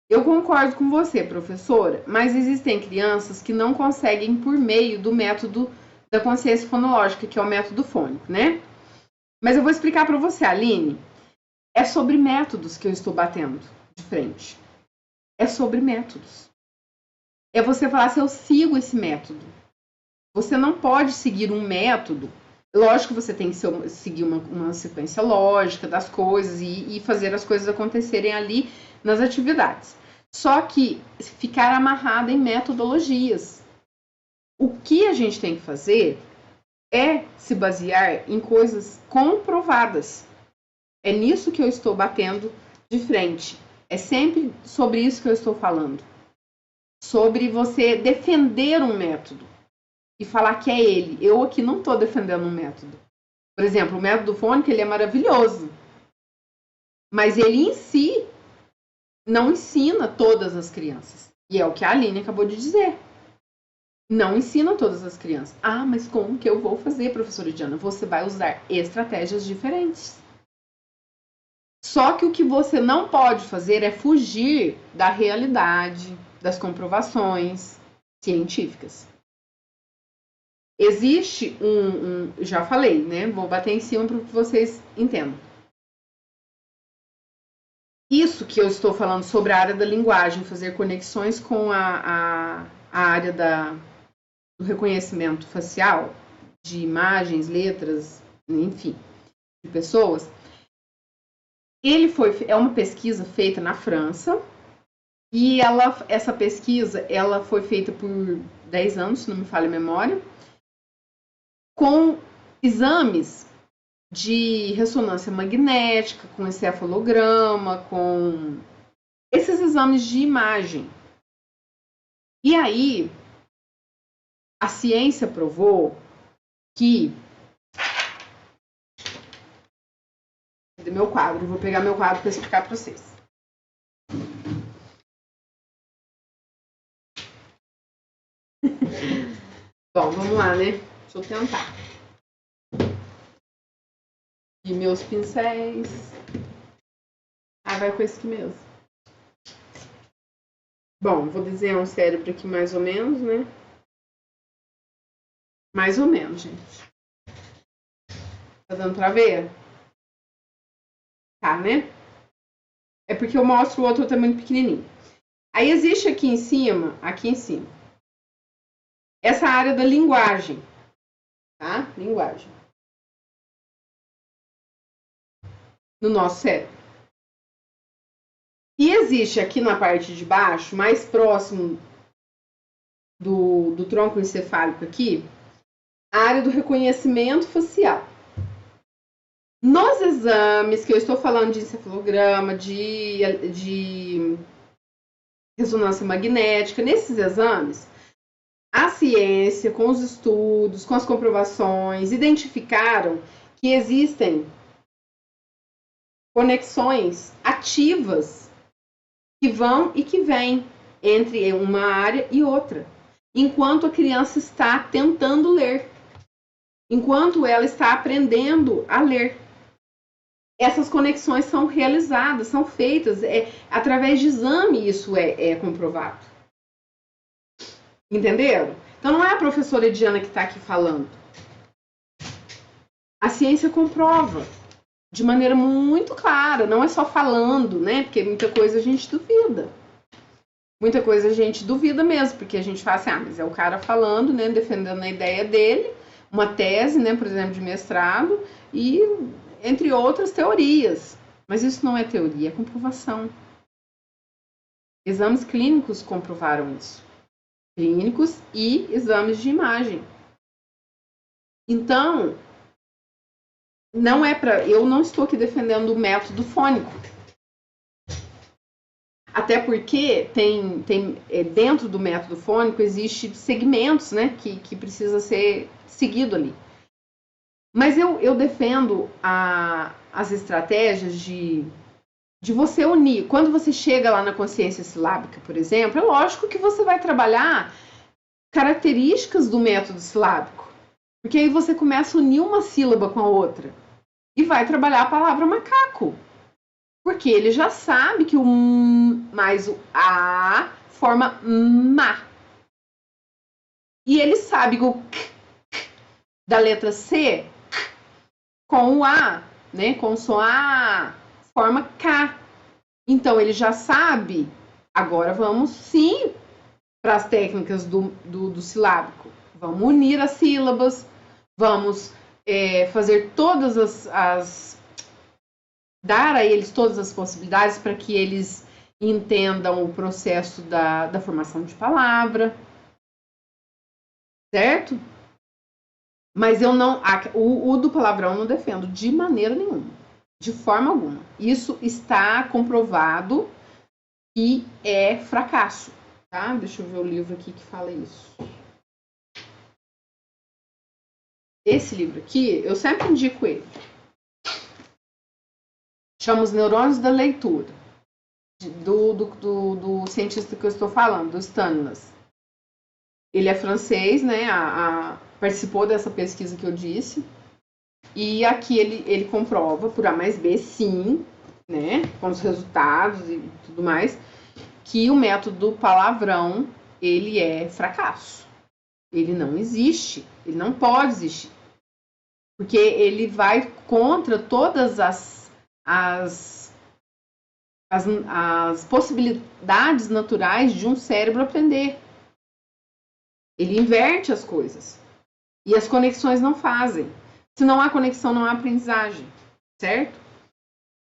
eu concordo com você, professora, mas existem crianças que não conseguem por meio do método da consciência fonológica, que é o método fônico, né? Mas eu vou explicar para você, Aline. É sobre métodos que eu estou batendo de frente. É sobre métodos. É você falar se eu sigo esse método. Você não pode seguir um método. Lógico que você tem que seguir uma sequência lógica das coisas e fazer as coisas acontecerem ali nas atividades. Só que ficar amarrada em metodologias. O que a gente tem que fazer é se basear em coisas comprovadas. É nisso que eu estou batendo de frente. É sempre sobre isso que eu estou falando. Sobre você defender um método e falar que é ele. Eu aqui não estou defendendo um método. Por exemplo, o método fônico, ele é maravilhoso. Mas ele em si não ensina todas as crianças. E é o que a Aline acabou de dizer. Não ensina todas as crianças. Ah, mas como que eu vou fazer, professora Diana? Você vai usar estratégias diferentes. Só que o que você não pode fazer é fugir da realidade, das comprovações científicas. Existe já falei, né? Vou bater em cima para que vocês entendam. Isso que eu estou falando sobre a área da linguagem, fazer conexões com a área do reconhecimento facial, de imagens, letras, enfim, de pessoas. É uma pesquisa feita na França e essa pesquisa ela foi feita por 10 anos, se não me falha a memória, com exames de ressonância magnética, com encefalograma, com esses exames de imagem. E aí, a ciência provou que... Cadê meu quadro? Vou pegar meu quadro para explicar para vocês. Bom, vamos lá, né? Deixa eu tentar. E meus pincéis. Ah, vai com esse aqui mesmo. Bom, vou desenhar um cérebro aqui mais ou menos, né? Mais ou menos, gente. Tá dando pra ver? Tá, né? É porque eu mostro o outro tá muito pequenininho. Aí existe aqui em cima, essa área da linguagem, tá? Linguagem. No nosso cérebro. E existe aqui na parte de baixo, mais próximo do tronco encefálico aqui, a área do reconhecimento facial. Nos exames que eu estou falando de encefalograma, de ressonância magnética, nesses exames, a ciência, com os estudos, com as comprovações, identificaram que existem conexões ativas que vão e que vêm entre uma área e outra, enquanto a criança está tentando ler, enquanto ela está aprendendo a ler. Essas conexões são realizadas, são feitas, através de exame isso é comprovado. Entenderam? Então não é a professora Ediana que está aqui falando. A ciência comprova de maneira muito clara, não é só falando, né? Porque muita coisa a gente duvida. Muita coisa a gente duvida mesmo, porque a gente fala assim, mas é o cara falando, né, defendendo a ideia dele, uma tese, né, por exemplo, de mestrado, e entre outras teorias. Mas isso não é teoria, é comprovação. Exames clínicos comprovaram isso. Clínicos e exames de imagem. Então, eu não estou aqui defendendo o método fônico. Até porque dentro do método fônico existe segmentos, né, que precisa ser seguido ali. Mas eu defendo as estratégias de você unir. Quando você chega lá na consciência silábica, por exemplo, é lógico que você vai trabalhar características do método silábico. Porque aí você começa a unir uma sílaba com a outra. E vai trabalhar a palavra macaco. Porque ele já sabe que o mais o A forma ma. E ele sabe que o k da letra C com o A, né, com o som A, forma K. Então ele já sabe. Agora vamos sim para as técnicas do silábico. Vamos unir as sílabas, vamos fazer todas dar a eles todas as possibilidades para que eles entendam o processo da formação de palavra, certo? Mas eu não, o do palavrão eu não defendo de maneira nenhuma, de forma alguma. Isso está comprovado que é fracasso, tá? Deixa eu ver o livro aqui que fala isso. Esse livro aqui, eu sempre indico ele. Chama Os Neurônios da Leitura, do cientista que eu estou falando, do Stanislas. Ele é francês, né? Participou dessa pesquisa que eu disse. E aqui ele comprova, por A mais B, sim, né? Com os resultados e tudo mais, que o método palavrão, ele é fracasso. Ele não existe, ele não pode existir. Porque ele vai contra todas as possibilidades naturais de um cérebro aprender. Ele inverte as coisas. E as conexões não fazem. Se não há conexão, não há aprendizagem. Certo?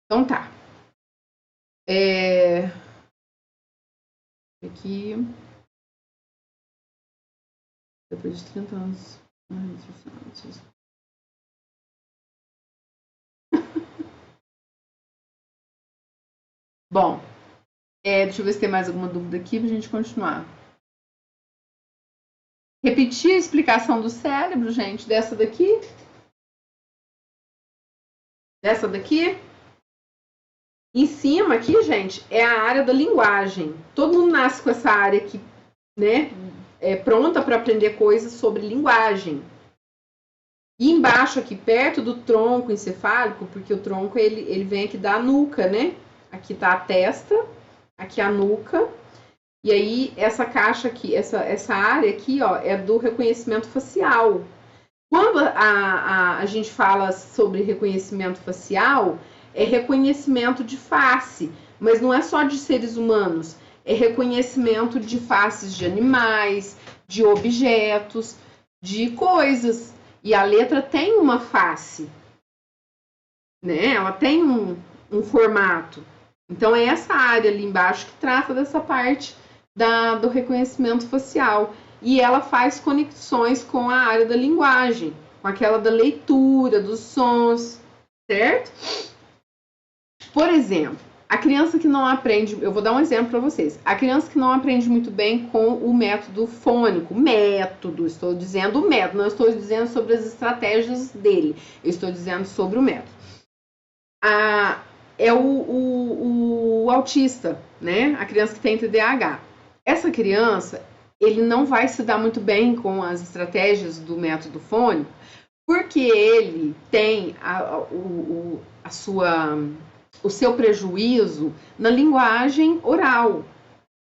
Então tá. Aqui. Depois de 30 anos. Bom, deixa eu ver se tem mais alguma dúvida aqui pra gente continuar. Repetir a explicação do cérebro, gente, dessa daqui. Dessa daqui. Em cima aqui, gente, é a área da linguagem. Todo mundo nasce com essa área aqui, né? Pronta para aprender coisas sobre linguagem. E embaixo aqui, perto do tronco encefálico, porque o tronco ele vem aqui da nuca, né? Aqui tá a testa, aqui a nuca. E aí, essa caixa aqui, essa área aqui, ó, é do reconhecimento facial. Quando a gente fala sobre reconhecimento facial, é reconhecimento de face, mas não é só de seres humanos, é reconhecimento de faces de animais, de objetos, de coisas. E a letra tem uma face, né? Ela tem um formato. Então, é essa área ali embaixo que trata dessa parte do reconhecimento facial. E ela faz conexões com a área da linguagem, com aquela da leitura, dos sons, certo? Por exemplo, a criança que não aprende, eu vou dar um exemplo para vocês. A criança que não aprende muito bem com o método fônico, estou dizendo o método, não estou dizendo sobre as estratégias dele, eu estou dizendo sobre o método. É o autista, né? A criança que tem TDAH. Essa criança, ele não vai se dar muito bem com as estratégias do método fônico, porque ele tem o seu prejuízo na linguagem oral.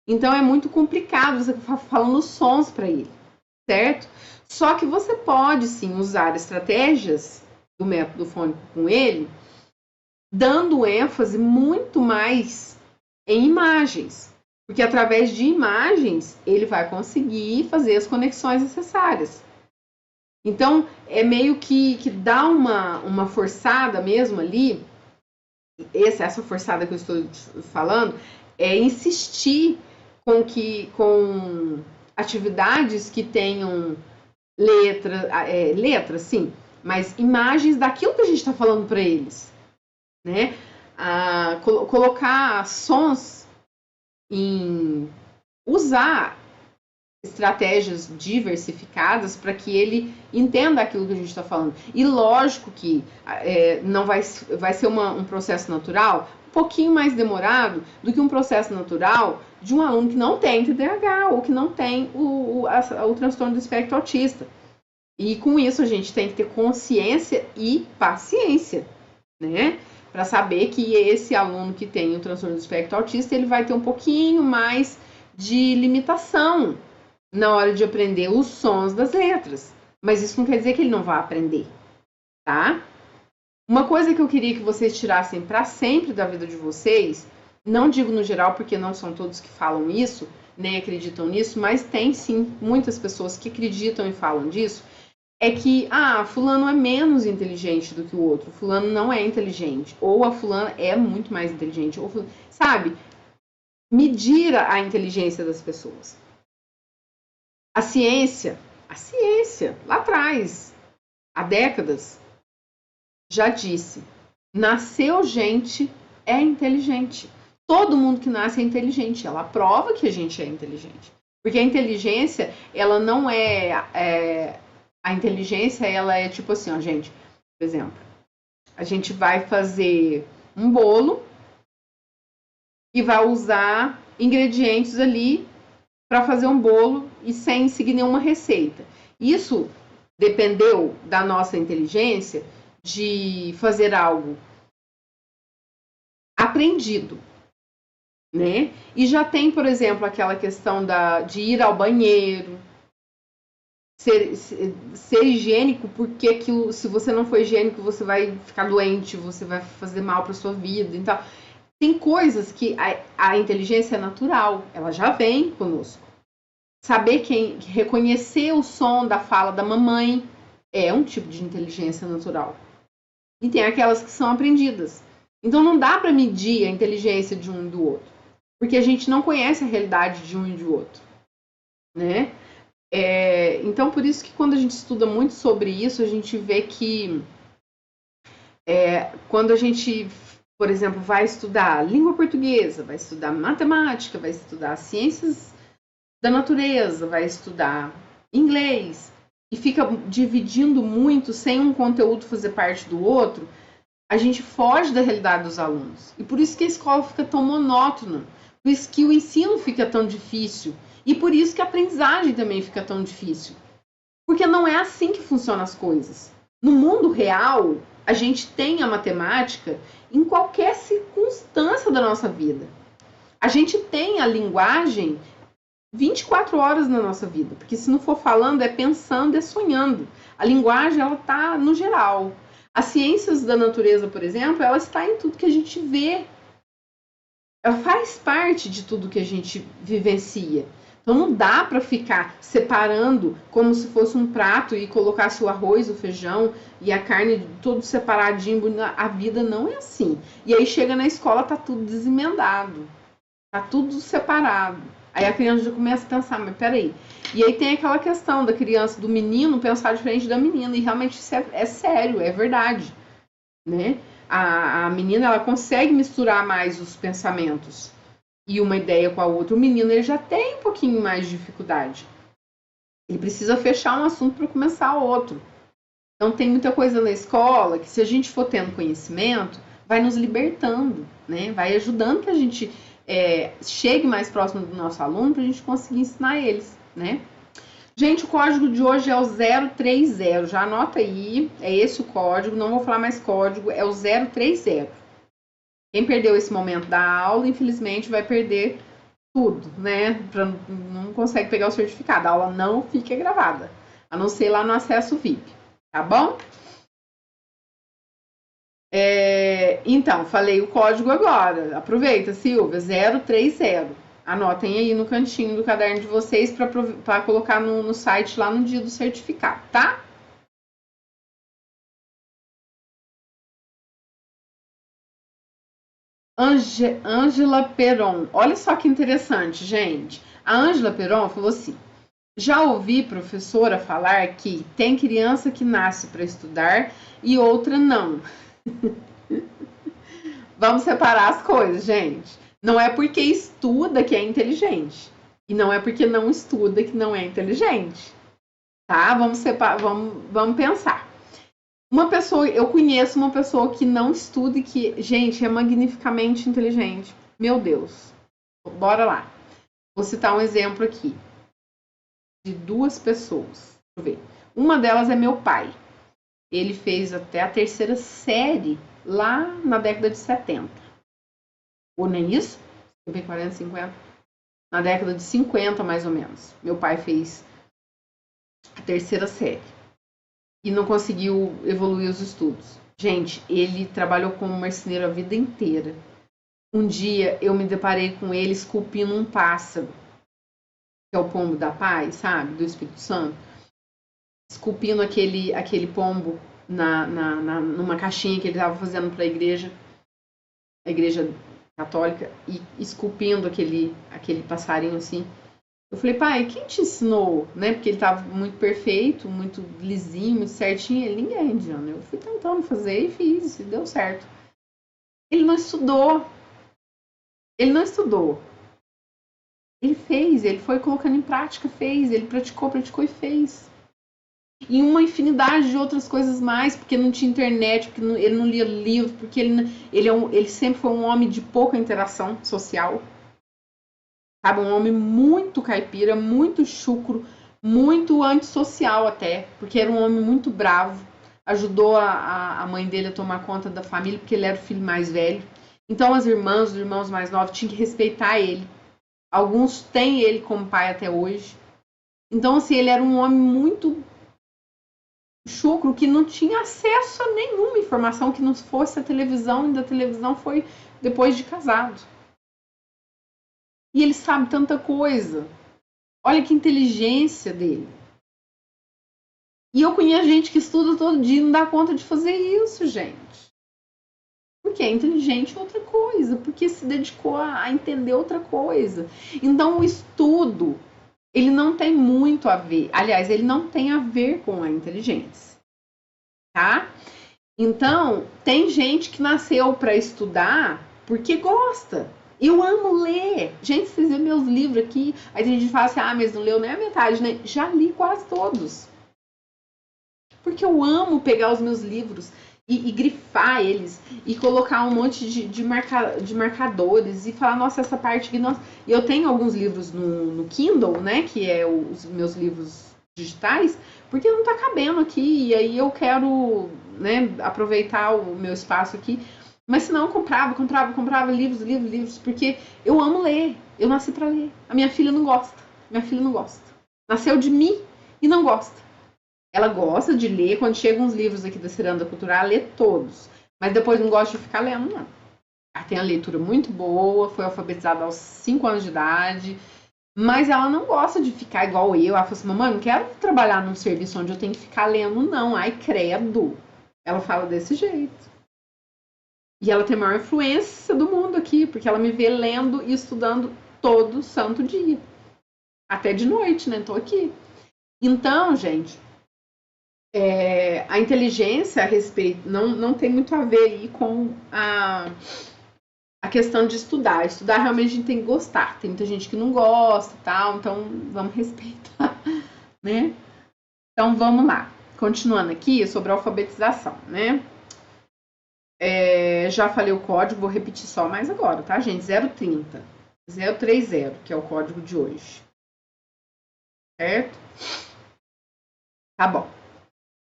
Então é muito complicado você ficar falando sons para ele, certo? Só que você pode sim usar estratégias do método fônico com ele, dando ênfase muito mais em imagens, porque através de imagens ele vai conseguir fazer as conexões necessárias. Então é meio que dá uma forçada mesmo ali. Essa forçada que eu estou falando é insistir com atividades que tenham letras, sim, mas imagens daquilo que a gente está falando para eles, né? Colocar sons usar estratégias diversificadas para que ele entenda aquilo que a gente está falando. E lógico que não vai ser um processo natural um pouquinho mais demorado do que um processo natural de um aluno que não tem TDAH ou que não tem o transtorno do espectro autista. E com isso a gente tem que ter consciência e paciência, né? Para saber que esse aluno que tem o transtorno do espectro autista, ele vai ter um pouquinho mais de limitação na hora de aprender os sons das letras. Mas isso não quer dizer que ele não vai aprender, tá? Uma coisa que eu queria que vocês tirassem para sempre da vida de vocês, não digo no geral porque não são todos que falam isso, nem acreditam nisso, mas tem sim muitas pessoas que acreditam e falam disso, é que, fulano é menos inteligente do que o outro, fulano não é inteligente, ou a fulana é muito mais inteligente, ou sabe? Medir a inteligência das pessoas. A ciência, lá atrás, há décadas, já disse, nasceu gente é inteligente. Todo mundo que nasce é inteligente, ela prova que a gente é inteligente. Porque a inteligência, ela não a inteligência, ela é tipo assim, ó, gente, por exemplo, a gente vai fazer um bolo e vai usar ingredientes ali para fazer um bolo e sem seguir nenhuma receita. Isso dependeu da nossa inteligência de fazer algo aprendido, né? E já tem, por exemplo, aquela questão de ir ao banheiro, ser higiênico, porque aquilo, se você não for higiênico, você vai ficar doente, você vai fazer mal para sua vida. Então, tem coisas que a inteligência é natural, ela já vem conosco. Saber reconhecer o som da fala da mamãe é um tipo de inteligência natural. E tem aquelas que são aprendidas. Então não dá para medir a inteligência de um e do outro, porque a gente não conhece a realidade de um e do outro, né? Então por isso que quando a gente estuda muito sobre isso, a gente vê que quando a gente, por exemplo, vai estudar língua portuguesa, vai estudar matemática, vai estudar ciências da natureza, vai estudar inglês e fica dividindo muito sem um conteúdo fazer parte do outro, a gente foge da realidade dos alunos. E por isso que a escola fica tão monótona, por isso que o ensino fica tão difícil e por isso que a aprendizagem também fica tão difícil. Porque não é assim que funcionam as coisas. No mundo real, a gente tem a matemática em qualquer circunstância da nossa vida. A gente tem a linguagem 24 horas na nossa vida, porque se não for falando, é pensando, é sonhando. A linguagem, ela está no geral. As ciências da natureza, por exemplo, ela está em tudo que a gente vê. Ela faz parte de tudo que a gente vivencia. Então não dá para ficar separando como se fosse um prato e colocasse o arroz, o feijão e a carne tudo separadinho. A vida não é assim. E aí chega na escola, tá tudo desemendado. Tá tudo separado. Aí a criança já começa a pensar, mas peraí. E aí tem aquela questão da criança, do menino pensar diferente da menina. E realmente isso é sério, é verdade. Né? A menina, ela consegue misturar mais os pensamentos e uma ideia com a outra. O menino, ele já tem um pouquinho mais de dificuldade. Ele precisa fechar um assunto para começar outro. Então tem muita coisa na escola que, se a gente for tendo conhecimento, vai nos libertando, né? Vai ajudando que a gente chegue mais próximo do nosso aluno para a gente conseguir ensinar eles, né? Gente, o código de hoje é o 030, já anota aí, é esse o código, não vou falar mais código, é o 030. Quem perdeu esse momento da aula, infelizmente, vai perder tudo, né? Não consegue pegar o certificado, a aula não fica gravada, a não ser lá no acesso VIP, tá bom? Então, falei o código agora, aproveita, Silvia, 030. Anotem aí no cantinho do caderno de vocês para colocar no site lá no dia do certificado, tá? Ângela Peron. Olha só que interessante, gente. A Ângela Peron falou assim: já ouvi professora falar que tem criança que nasce para estudar e outra não. Vamos separar as coisas, gente. Não é porque estuda que é inteligente. E não é porque não estuda que não é inteligente. Tá? Vamos pensar. Eu conheço uma pessoa que não estuda e que, gente, é magnificamente inteligente. Meu Deus. Bora lá. Vou citar um exemplo aqui de duas pessoas. Deixa eu ver. Uma delas é meu pai. Ele fez até a terceira série lá na década de 70. Ou nem isso? 40, 50. Na década de 50, mais ou menos. Meu pai fez a terceira série e não conseguiu evoluir os estudos. Gente, ele trabalhou como marceneiro a vida inteira. Um dia eu me deparei com ele esculpindo um pássaro, que é o pombo da paz, sabe? Do Espírito Santo. Esculpindo aquele pombo numa caixinha que ele estava fazendo para a igreja católica, e esculpindo aquele passarinho assim. Eu falei, pai, quem te ensinou? Né? Porque ele estava muito perfeito, muito lisinho, muito certinho. Ele, ninguém, Diana. Eu fui tentando fazer e fiz, e deu certo. Ele não estudou. Ele não estudou. Ele fez, ele foi colocando em prática, fez. Ele praticou e fez. E uma infinidade de outras coisas mais, porque não tinha internet, porque ele não lia livro, porque ele sempre foi um homem de pouca interação social. Sabe, um homem muito caipira, muito chucro, muito antissocial até, porque era um homem muito bravo. Ajudou a mãe dele a tomar conta da família, porque ele era o filho mais velho. Então os irmãos mais novos tinham que respeitar ele. Alguns têm ele como pai até hoje. Então, assim, ele era um homem muito chucro, que não tinha acesso a nenhuma informação que não fosse a televisão, e da televisão foi depois de casado. E ele sabe tanta coisa. Olha que inteligência dele. E eu conheço gente que estuda todo dia e não dá conta de fazer isso, gente. Porque é inteligente outra coisa, porque se dedicou a entender outra coisa. Então o estudo, ele não tem muito a ver, aliás, ele não tem a ver com a inteligência, tá? Então, tem gente que nasceu para estudar porque gosta. Eu amo ler. Gente, vocês veem meus livros aqui, aí tem gente que fala assim, mas não leu nem a metade, né? Já li quase todos. Porque eu amo pegar os meus livros e grifar eles, e colocar um monte de marcadores, e falar, nossa, essa parte aqui, nossa. E eu tenho alguns livros no Kindle, né, que é os meus livros digitais, porque não tá cabendo aqui, e aí eu quero, né, aproveitar o meu espaço aqui. Mas senão eu comprava livros, porque eu amo ler. Eu nasci para ler. A minha filha não gosta. Minha filha não gosta. Nasceu de mim e não gosta. Ela gosta de ler, quando chegam uns livros aqui da Ciranda Cultural, lê todos. Mas depois não gosta de ficar lendo, não. Ela tem a leitura muito boa, foi alfabetizada aos 5 anos de idade, mas ela não gosta de ficar igual eu. Ela fala assim, mamãe, não quero trabalhar num serviço onde eu tenho que ficar lendo, não. Ai, credo. Ela fala desse jeito. E ela tem a maior influência do mundo aqui, porque ela me vê lendo e estudando todo santo dia. Até de noite, né? Tô aqui. Então, gente, a inteligência a respeito não tem muito a ver aí com a questão de estudar. Estudar realmente a gente tem que gostar. Tem muita gente que não gosta e tal, então vamos respeitar, né? Então vamos lá. Continuando aqui sobre a alfabetização, né? Já falei o código, vou repetir só mais agora, tá, gente? 030 030, que é o código de hoje. Certo? Tá bom.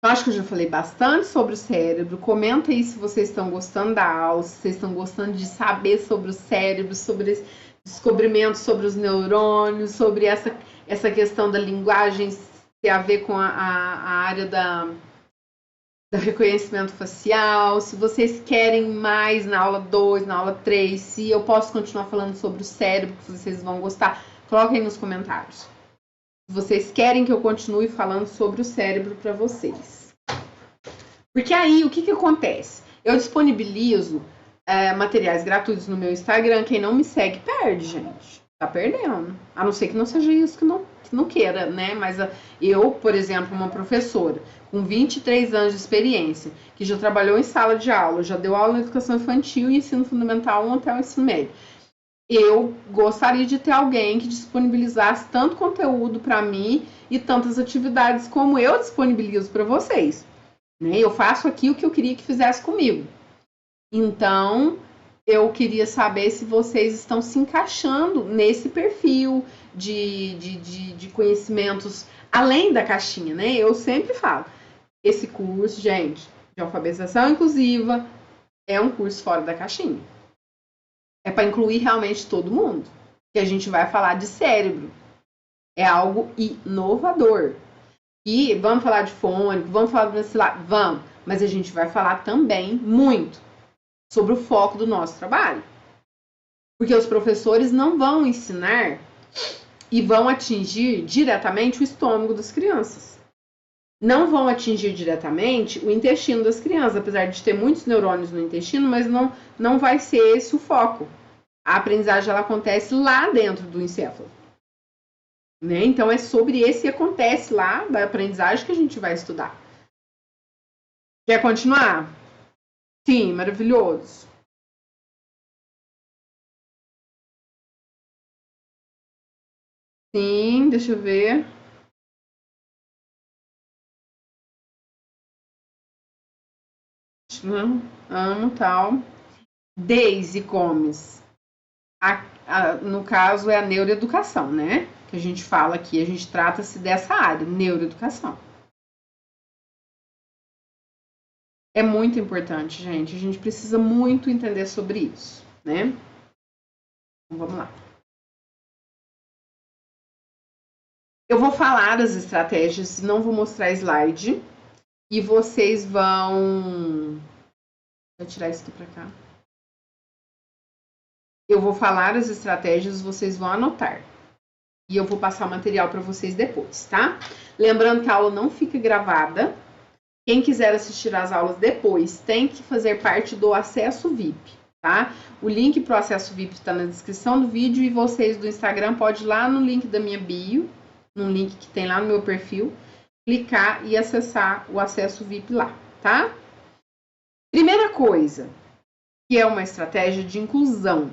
Eu acho que eu já falei bastante sobre o cérebro. Comenta aí se vocês estão gostando da aula, se vocês estão gostando de saber sobre o cérebro, sobre esse descobrimento sobre os neurônios, sobre essa questão da linguagem ter a ver com a área do reconhecimento facial, se vocês querem mais na aula 2, na aula 3, se eu posso continuar falando sobre o cérebro, que vocês vão gostar, coloquem nos comentários. Se vocês querem que eu continue falando sobre o cérebro para vocês. Porque aí, o que acontece? Eu disponibilizo materiais gratuitos no meu Instagram. Quem não me segue, perde, gente. Tá perdendo. A não ser que não seja isso que não queira, né? Mas eu, por exemplo, uma professora com 23 anos de experiência, que já trabalhou em sala de aula, já deu aula na educação infantil e ensino fundamental 1 até o ensino médio. Eu gostaria de ter alguém que disponibilizasse tanto conteúdo para mim e tantas atividades como eu disponibilizo para vocês. Né? Eu faço aqui o que eu queria que fizesse comigo. Então, eu queria saber se vocês estão se encaixando nesse perfil de conhecimentos além da caixinha, né? Eu sempre falo, esse curso, gente, de alfabetização inclusiva é um curso fora da caixinha. É para incluir realmente todo mundo. Que a gente vai falar de cérebro. É algo inovador. E vamos falar de fônico, vamos falar do maxilar, vamos. Mas a gente vai falar também muito sobre o foco do nosso trabalho. Porque os professores não vão ensinar e vão atingir diretamente o estômago das crianças. Não vão atingir diretamente o intestino das crianças, apesar de ter muitos neurônios no intestino, mas não vai ser esse o foco. A aprendizagem ela acontece lá dentro do encéfalo. Né? Então é sobre esse que acontece lá da aprendizagem que a gente vai estudar. Quer continuar? Sim, maravilhoso. Sim, deixa eu ver. Amo, tal. Daisy Gomes. No caso, é a neuroeducação, né? Que a gente fala aqui, a gente trata-se dessa área, neuroeducação. É muito importante, gente. A gente precisa muito entender sobre isso, né? Então, vamos lá. Eu vou falar das estratégias, não vou mostrar slide. E vocês vão... Vou tirar isso aqui para cá. Eu vou falar as estratégias, vocês vão anotar. E eu vou passar o material para vocês depois, tá? Lembrando que a aula não fica gravada. Quem quiser assistir às aulas depois tem que fazer parte do acesso VIP, tá? O link para o acesso VIP está na descrição do vídeo e vocês do Instagram podem ir lá no link da minha bio, no link que tem lá no meu perfil, clicar e acessar o acesso VIP lá, tá? Primeira coisa, que é uma estratégia de inclusão,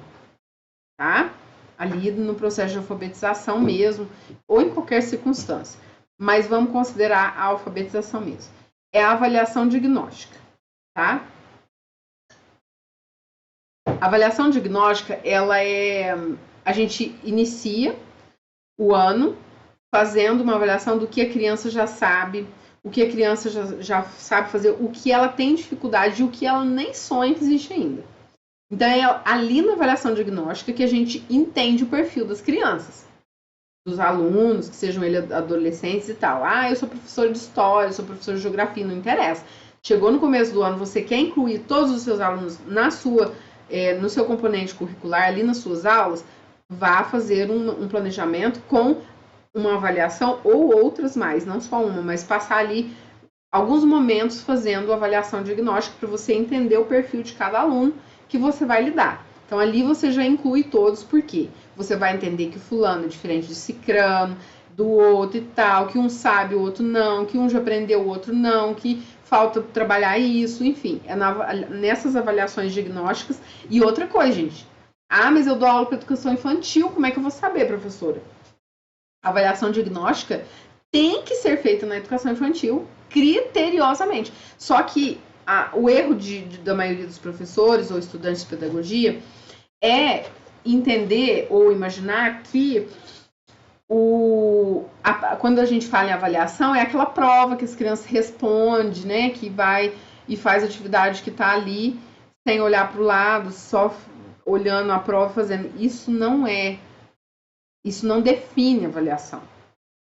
tá? Ali no processo de alfabetização mesmo, ou em qualquer circunstância. Mas vamos considerar a alfabetização mesmo. É a avaliação diagnóstica, tá? A avaliação diagnóstica, ela é... A gente inicia o ano fazendo uma avaliação do que a criança já sabe, o que a criança já sabe fazer, o que ela tem dificuldade e o que ela nem sonha que existe ainda. Então é ali na avaliação diagnóstica que a gente entende o perfil das crianças, dos alunos, que sejam eles adolescentes e tal. Ah, eu sou professor de história, eu sou professor de geografia, não interessa. Chegou no começo do ano, você quer incluir todos os seus alunos no seu componente curricular, ali nas suas aulas, vá fazer um planejamento com uma avaliação ou outras mais, não só uma, mas passar ali alguns momentos fazendo avaliação diagnóstica para você entender o perfil de cada aluno que você vai lidar. Então ali você já inclui todos, porque você vai entender que fulano é diferente de cicrano, do outro e tal, que um sabe, o outro não, que um já aprendeu, o outro não, que falta trabalhar isso, enfim, nessas avaliações diagnósticas. E outra coisa, gente, mas eu dou aula para educação infantil, como é que eu vou saber, professora? A avaliação diagnóstica tem que ser feita na educação infantil criteriosamente. Só que o erro da maioria dos professores ou estudantes de pedagogia é entender ou imaginar que quando a gente fala em avaliação, é aquela prova que as crianças respondem, né? Que vai e faz a atividade que está ali, sem olhar para o lado, só olhando a prova, fazendo. Isso não define avaliação.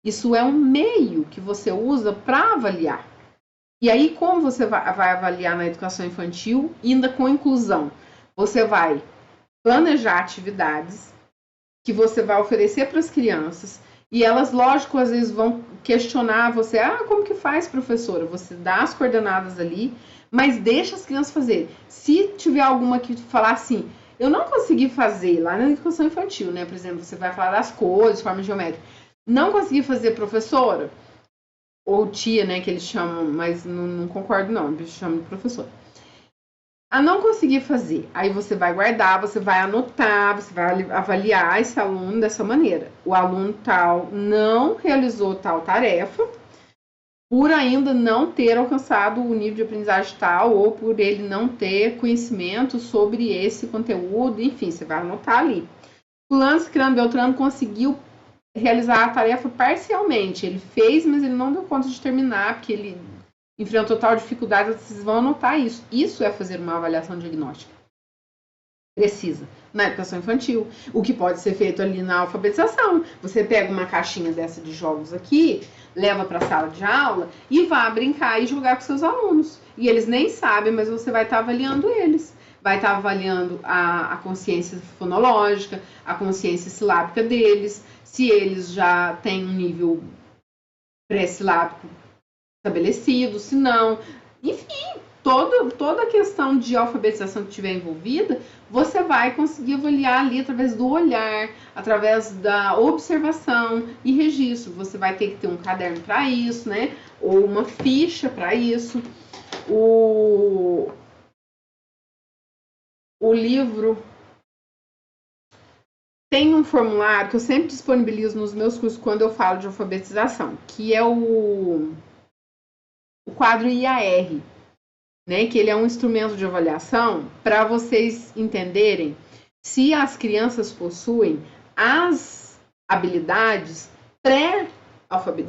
Isso é um meio que você usa para avaliar. E aí, como você vai avaliar na educação infantil, ainda com inclusão? Você vai planejar atividades que você vai oferecer para as crianças e elas, lógico, às vezes vão questionar você, como que faz, professora? Você dá as coordenadas ali, mas deixa as crianças fazer. Se tiver alguma que falar assim, eu não consegui fazer lá na educação infantil, né? Por exemplo, você vai falar das cores, formas geométricas. Não consegui fazer, professora, ou tia, né, que eles chamam, mas não concordo não, eles chamam de professora. Não conseguir fazer, aí você vai guardar, você vai anotar, você vai avaliar esse aluno dessa maneira. O aluno tal não realizou tal tarefa por ainda não ter alcançado o nível de aprendizagem tal ou por ele não ter conhecimento sobre esse conteúdo, enfim, você vai anotar ali. Fulano, Cicrano, Beltrano conseguiu realizar a tarefa parcialmente. Ele fez, mas ele não deu conta de terminar, porque ele enfrentou total dificuldade. Vocês vão anotar isso. Isso é fazer uma avaliação diagnóstica. Precisa. Na educação infantil. O que pode ser feito ali na alfabetização. Você pega uma caixinha dessa de jogos aqui, leva para a sala de aula e vá brincar e jogar com seus alunos. E eles nem sabem, mas você vai estar avaliando eles. Vai estar avaliando a consciência fonológica, a consciência silábica deles, se eles já têm um nível pré-silábico estabelecido, se não. Enfim, toda a questão de alfabetização que tiver envolvida, você vai conseguir avaliar ali através do olhar, através da observação e registro. Você vai ter que ter um caderno para isso, né? Ou uma ficha para isso. O livro tem um formulário que eu sempre disponibilizo nos meus cursos quando eu falo de alfabetização, que é o quadro IAR, né? Que ele é um instrumento de avaliação para vocês entenderem se as crianças possuem as habilidades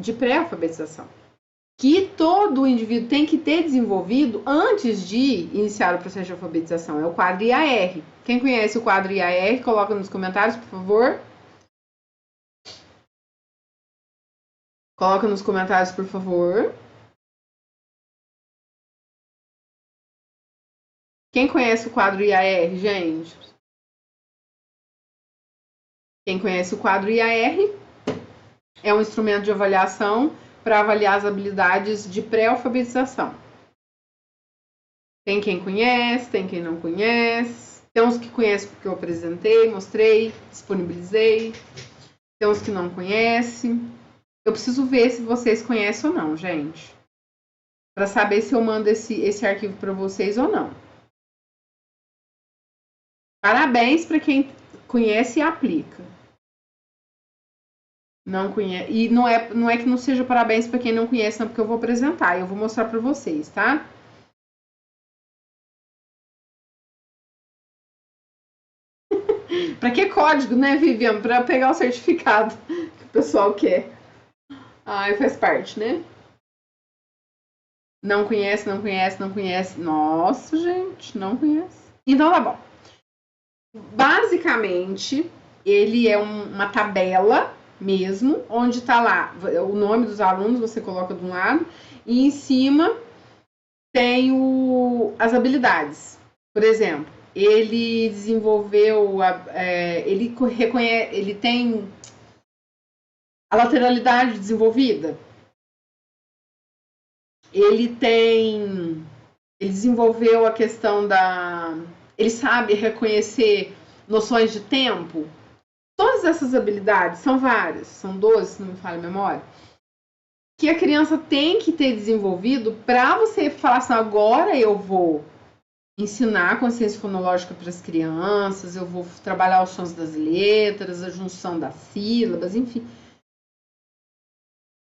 de pré-alfabetização, que todo indivíduo tem que ter desenvolvido antes de iniciar o processo de alfabetização. É o quadro IAR. Quem conhece o quadro IAR, coloca nos comentários, por favor. Coloca nos comentários, por favor. Quem conhece o quadro IAR, gente? Quem conhece o quadro IAR é um instrumento de avaliação para avaliar as habilidades de pré-alfabetização. Tem quem conhece, tem quem não conhece. Tem uns que conhecem porque eu apresentei, mostrei, disponibilizei. Tem uns que não conhecem. Eu preciso ver se vocês conhecem ou não, gente. Para saber se eu mando esse arquivo para vocês ou não. Parabéns para quem conhece e aplica. Não conhece. E não é que não seja parabéns para quem não conhece, não, porque eu vou apresentar. Eu vou mostrar para vocês, tá? Para que código, né, Viviane? Para pegar o certificado que o pessoal quer. Ai, faz parte, né? Não conhece, não conhece, não conhece. Nossa, gente, não conhece. Então tá bom. Basicamente, ele é uma tabela mesmo, onde tá lá o nome dos alunos, você coloca de um lado, e em cima tem as habilidades. Por exemplo, ele desenvolveu, ele tem a lateralidade desenvolvida. Ele desenvolveu a questão ele sabe reconhecer noções de tempo. Todas essas habilidades, são várias, são 12, se não me falha a memória, que a criança tem que ter desenvolvido para você falar assim, agora eu vou ensinar consciência fonológica para as crianças, eu vou trabalhar os sons das letras, a junção das sílabas, enfim.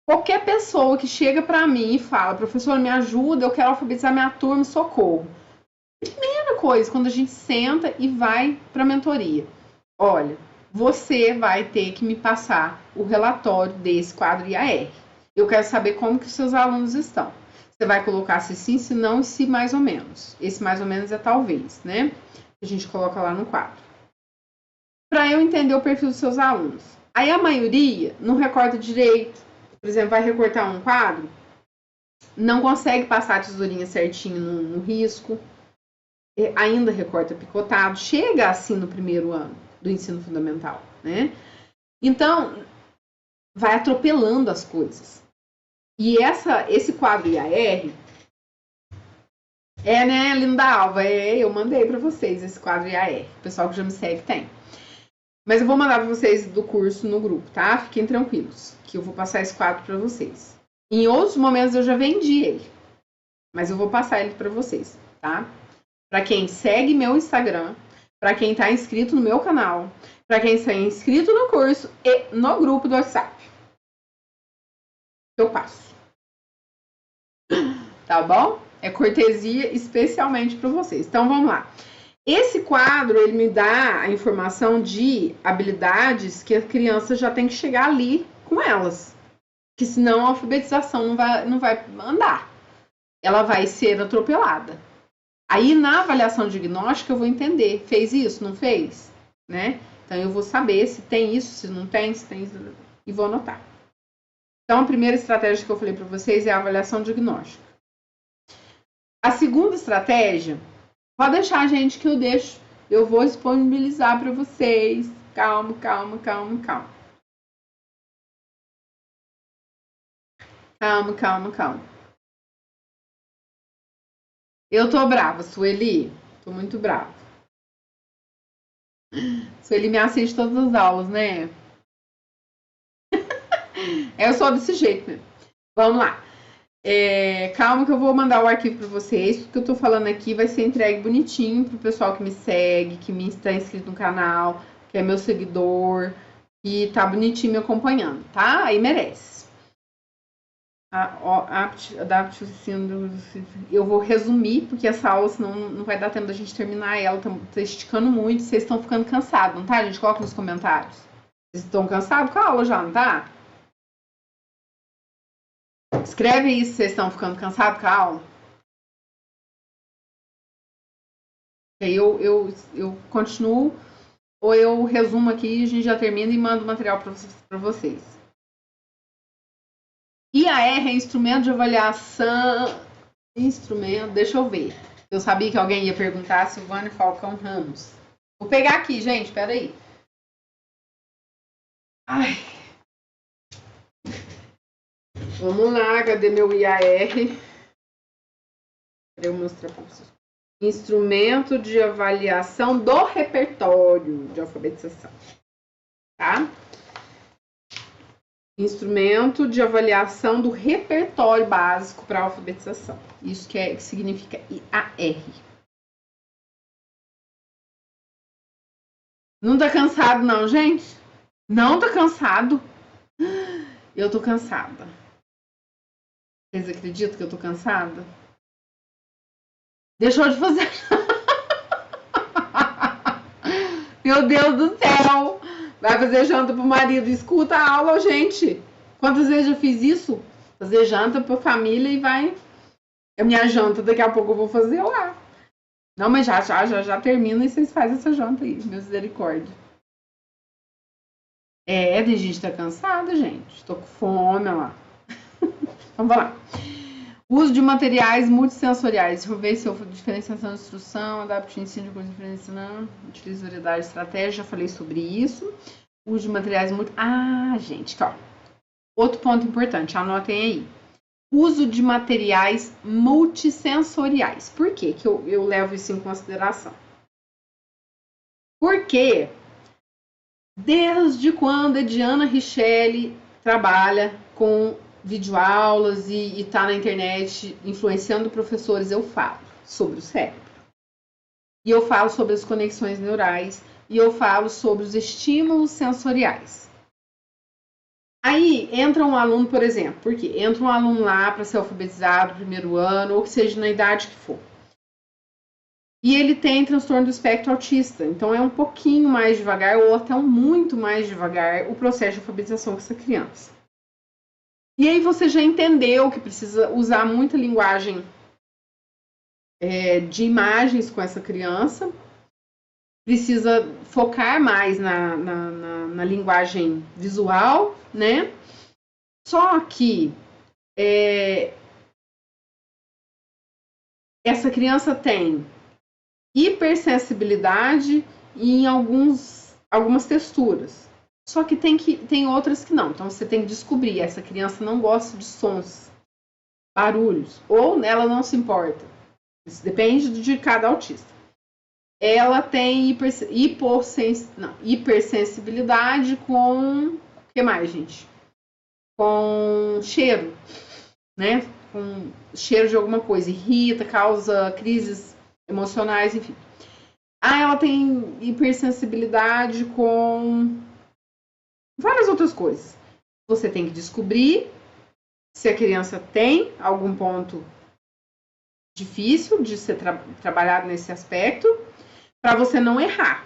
Qualquer pessoa que chega para mim e fala, professor, me ajuda, eu quero alfabetizar minha turma, socorro. Primeira coisa, quando a gente senta e vai para a mentoria, olha, você vai ter que me passar o relatório desse quadro IAR. Eu quero saber como que os seus alunos estão. Você vai colocar se sim, se não e se mais ou menos. Esse mais ou menos é talvez, né? A gente coloca lá no quadro. Para eu entender o perfil dos seus alunos. Aí a maioria não recorta direito. Por exemplo, vai recortar um quadro, não consegue passar a tesourinha certinho no risco, ainda recorta picotado, chega assim no primeiro ano do ensino fundamental, né? Então, vai atropelando as coisas. E esse quadro IAR né, Linda Alva? Eu mandei para vocês esse quadro IAR. O pessoal que já me segue tem. Mas eu vou mandar para vocês do curso no grupo, tá? Fiquem tranquilos, que eu vou passar esse quadro para vocês. Em outros momentos eu já vendi ele, mas eu vou passar ele para vocês, tá? Para quem segue meu Instagram, para quem está inscrito no meu canal, para quem está inscrito no curso e no grupo do WhatsApp. Eu passo. Tá bom? É cortesia especialmente para vocês. Então vamos lá. Esse quadro, ele me dá a informação de habilidades que a criança já tem que chegar ali com elas. Que senão a alfabetização não vai andar. Ela vai ser atropelada. Aí na avaliação diagnóstica eu vou entender, fez isso, não fez? Né? Então eu vou saber se tem isso, se não tem, se tem e vou anotar. Então a primeira estratégia que eu falei para vocês é a avaliação diagnóstica. A segunda estratégia, pode deixar, gente, que eu vou disponibilizar para vocês. Calma, calma, calma, calma. Calma, calma, calma. Eu tô brava, Sueli. Tô muito brava. Sueli me assiste todas as aulas, né? Eu sou desse jeito, né? Vamos lá. Calma que eu vou mandar o arquivo para vocês. O que eu tô falando aqui vai ser entregue bonitinho pro pessoal que me segue, que está inscrito no canal, que é meu seguidor, que tá bonitinho me acompanhando, tá? Aí merece. Eu vou resumir, porque essa aula senão não vai dar tempo da gente terminar ela. Tá esticando muito, vocês estão ficando cansados, não tá? A gente coloca nos comentários. Vocês estão cansados com a aula já, não tá? Escreve aí se vocês estão ficando cansados com a aula. Aí eu continuo, ou eu resumo aqui, a gente já termina e mando o material para vocês. IAR é instrumento de avaliação. Deixa eu ver. Eu sabia que alguém ia perguntar, Silvane Falcão Ramos. Vou pegar aqui, gente, peraí. Ai. Vamos lá, cadê meu IAR? Eu mostrar para vocês. Instrumento de avaliação do repertório de alfabetização. Tá? Instrumento de avaliação do repertório básico para alfabetização. Isso que significa IAR. Não tá cansado não, gente? Não tá cansado? Eu tô cansada. Vocês acreditam que eu tô cansada? Deixou de fazer. Meu Deus do céu! Vai fazer janta pro marido. Escuta a aula, gente. Quantas vezes eu fiz isso? Fazer janta pra família e vai... A minha janta, daqui a pouco eu vou fazer lá. Não, mas já termina e vocês fazem essa janta aí. Misericórdia. Tem gente que tá cansada, gente. Tô com fome, olha lá. Então, vamos lá. Uso de materiais multissensoriais. Deixa eu ver se eu diferenciação de instrução, adapte o ensino de coisa diferenciando, utiliza variedade de estratégia, já falei sobre isso. Uso de materiais multi... gente, ó. Outro ponto importante, anotem aí. Uso de materiais multissensoriais. Por que que eu levo isso em consideração? Porque desde quando a Diana Richelli trabalha com videoaulas e tá na internet influenciando professores, eu falo sobre o cérebro. E eu falo sobre as conexões neurais e eu falo sobre os estímulos sensoriais. Aí entra um aluno, por exemplo, porque entra um aluno lá para ser alfabetizado no primeiro ano, ou que seja na idade que for. E ele tem transtorno do espectro autista, então é um pouquinho mais devagar, ou até muito mais devagar, o processo de alfabetização com essa criança. E aí você já entendeu que precisa usar muita linguagem de imagens com essa criança, precisa focar mais na linguagem visual, né? Só que essa criança tem hipersensibilidade em algumas texturas. Só que tem outras que não. Então você tem que descobrir. Essa criança não gosta de sons, barulhos, ou ela não se importa. Isso depende de cada autista. Ela tem hipersensibilidade com... O que mais, gente? Com cheiro, né? Com cheiro de alguma coisa. Irrita, causa crises emocionais, enfim. Ela tem hipersensibilidade com várias outras coisas. Você tem que descobrir se a criança tem algum ponto difícil de ser trabalhado nesse aspecto, para você não errar.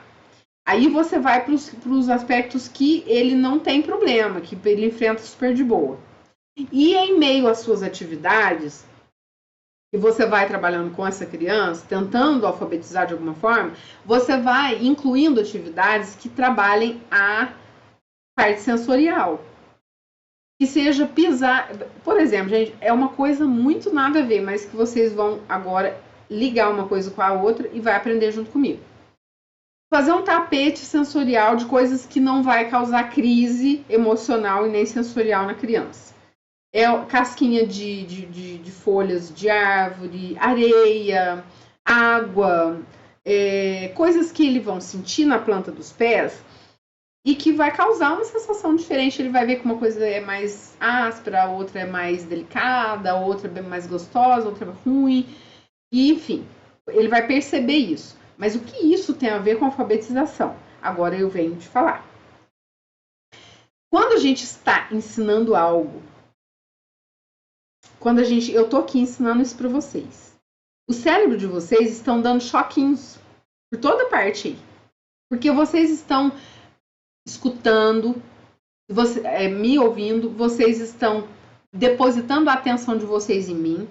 Aí você vai para os aspectos que ele não tem problema, que ele enfrenta super de boa. E em meio às suas atividades, que você vai trabalhando com essa criança, tentando alfabetizar de alguma forma, você vai incluindo atividades que trabalhem a parte sensorial. Que seja pisar... Por exemplo, gente, é uma coisa muito nada a ver, mas que vocês vão agora ligar uma coisa com a outra e vai aprender junto comigo. Fazer um tapete sensorial de coisas que não vai causar crise emocional e nem sensorial na criança. Casquinha de folhas de árvore, areia, água, coisas que ele vão sentir na planta dos pés e que vai causar uma sensação diferente. Ele vai ver que uma coisa é mais áspera, a outra é mais delicada, a outra é mais gostosa, a outra é ruim, e, enfim, ele vai perceber isso. Mas o que isso tem a ver com a alfabetização? Agora eu venho te falar. Quando a gente está ensinando algo, eu tô aqui ensinando isso para vocês, o cérebro de vocês estão dando choquinhos por toda parte aí, porque vocês estão escutando, me ouvindo, vocês estão depositando a atenção de vocês em mim,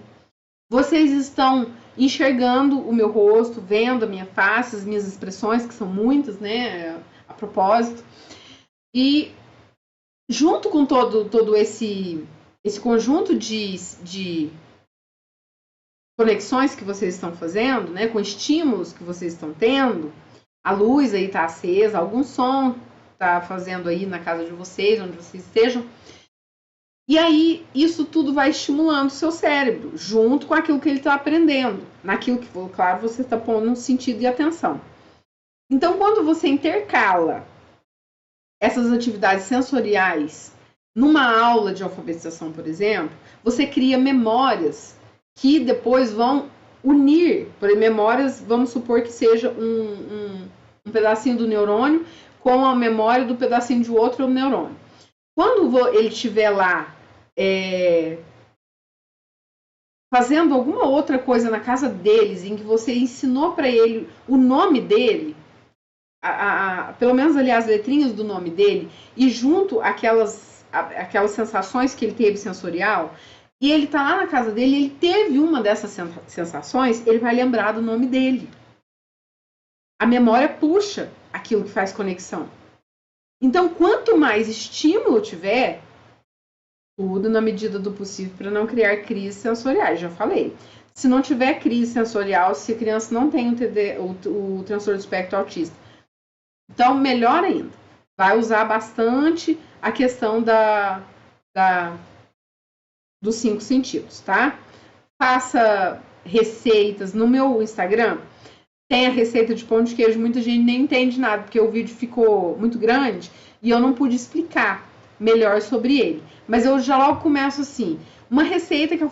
vocês estão enxergando o meu rosto, vendo a minha face, as minhas expressões, que são muitas, né, a propósito, e junto com todo esse conjunto de conexões que vocês estão fazendo, né, com estímulos que vocês estão tendo, a luz aí está acesa, algum som está fazendo aí na casa de vocês, onde vocês estejam. E aí, isso tudo vai estimulando o seu cérebro, junto com aquilo que ele está aprendendo, naquilo que, claro, você está pondo um sentido e atenção. Então, quando você intercala essas atividades sensoriais numa aula de alfabetização, por exemplo, você cria memórias que depois vão unir, por exemplo, memórias, vamos supor que seja um pedacinho do neurônio com a memória do pedacinho de outro neurônio. Quando ele estiver lá fazendo alguma outra coisa na casa deles, em que você ensinou para ele o nome dele, pelo menos ali as letrinhas do nome dele, e junto aquelas aquelas sensações que ele teve sensorial, e ele tá lá na casa dele, ele teve uma dessas sensações, ele vai lembrar do nome dele. A memória puxa aquilo que faz conexão. Então, quanto mais estímulo tiver, tudo na medida do possível para não criar crises sensoriais, já falei. Se não tiver crise sensorial, se a criança não tem o transtorno do espectro autista, então melhor ainda, vai usar bastante a questão dos 5 sentidos, tá? Faça receitas. No meu Instagram tem a receita de pão de queijo, muita gente nem entende nada, porque o vídeo ficou muito grande e eu não pude explicar melhor sobre ele. Mas eu já logo começo assim, uma receita que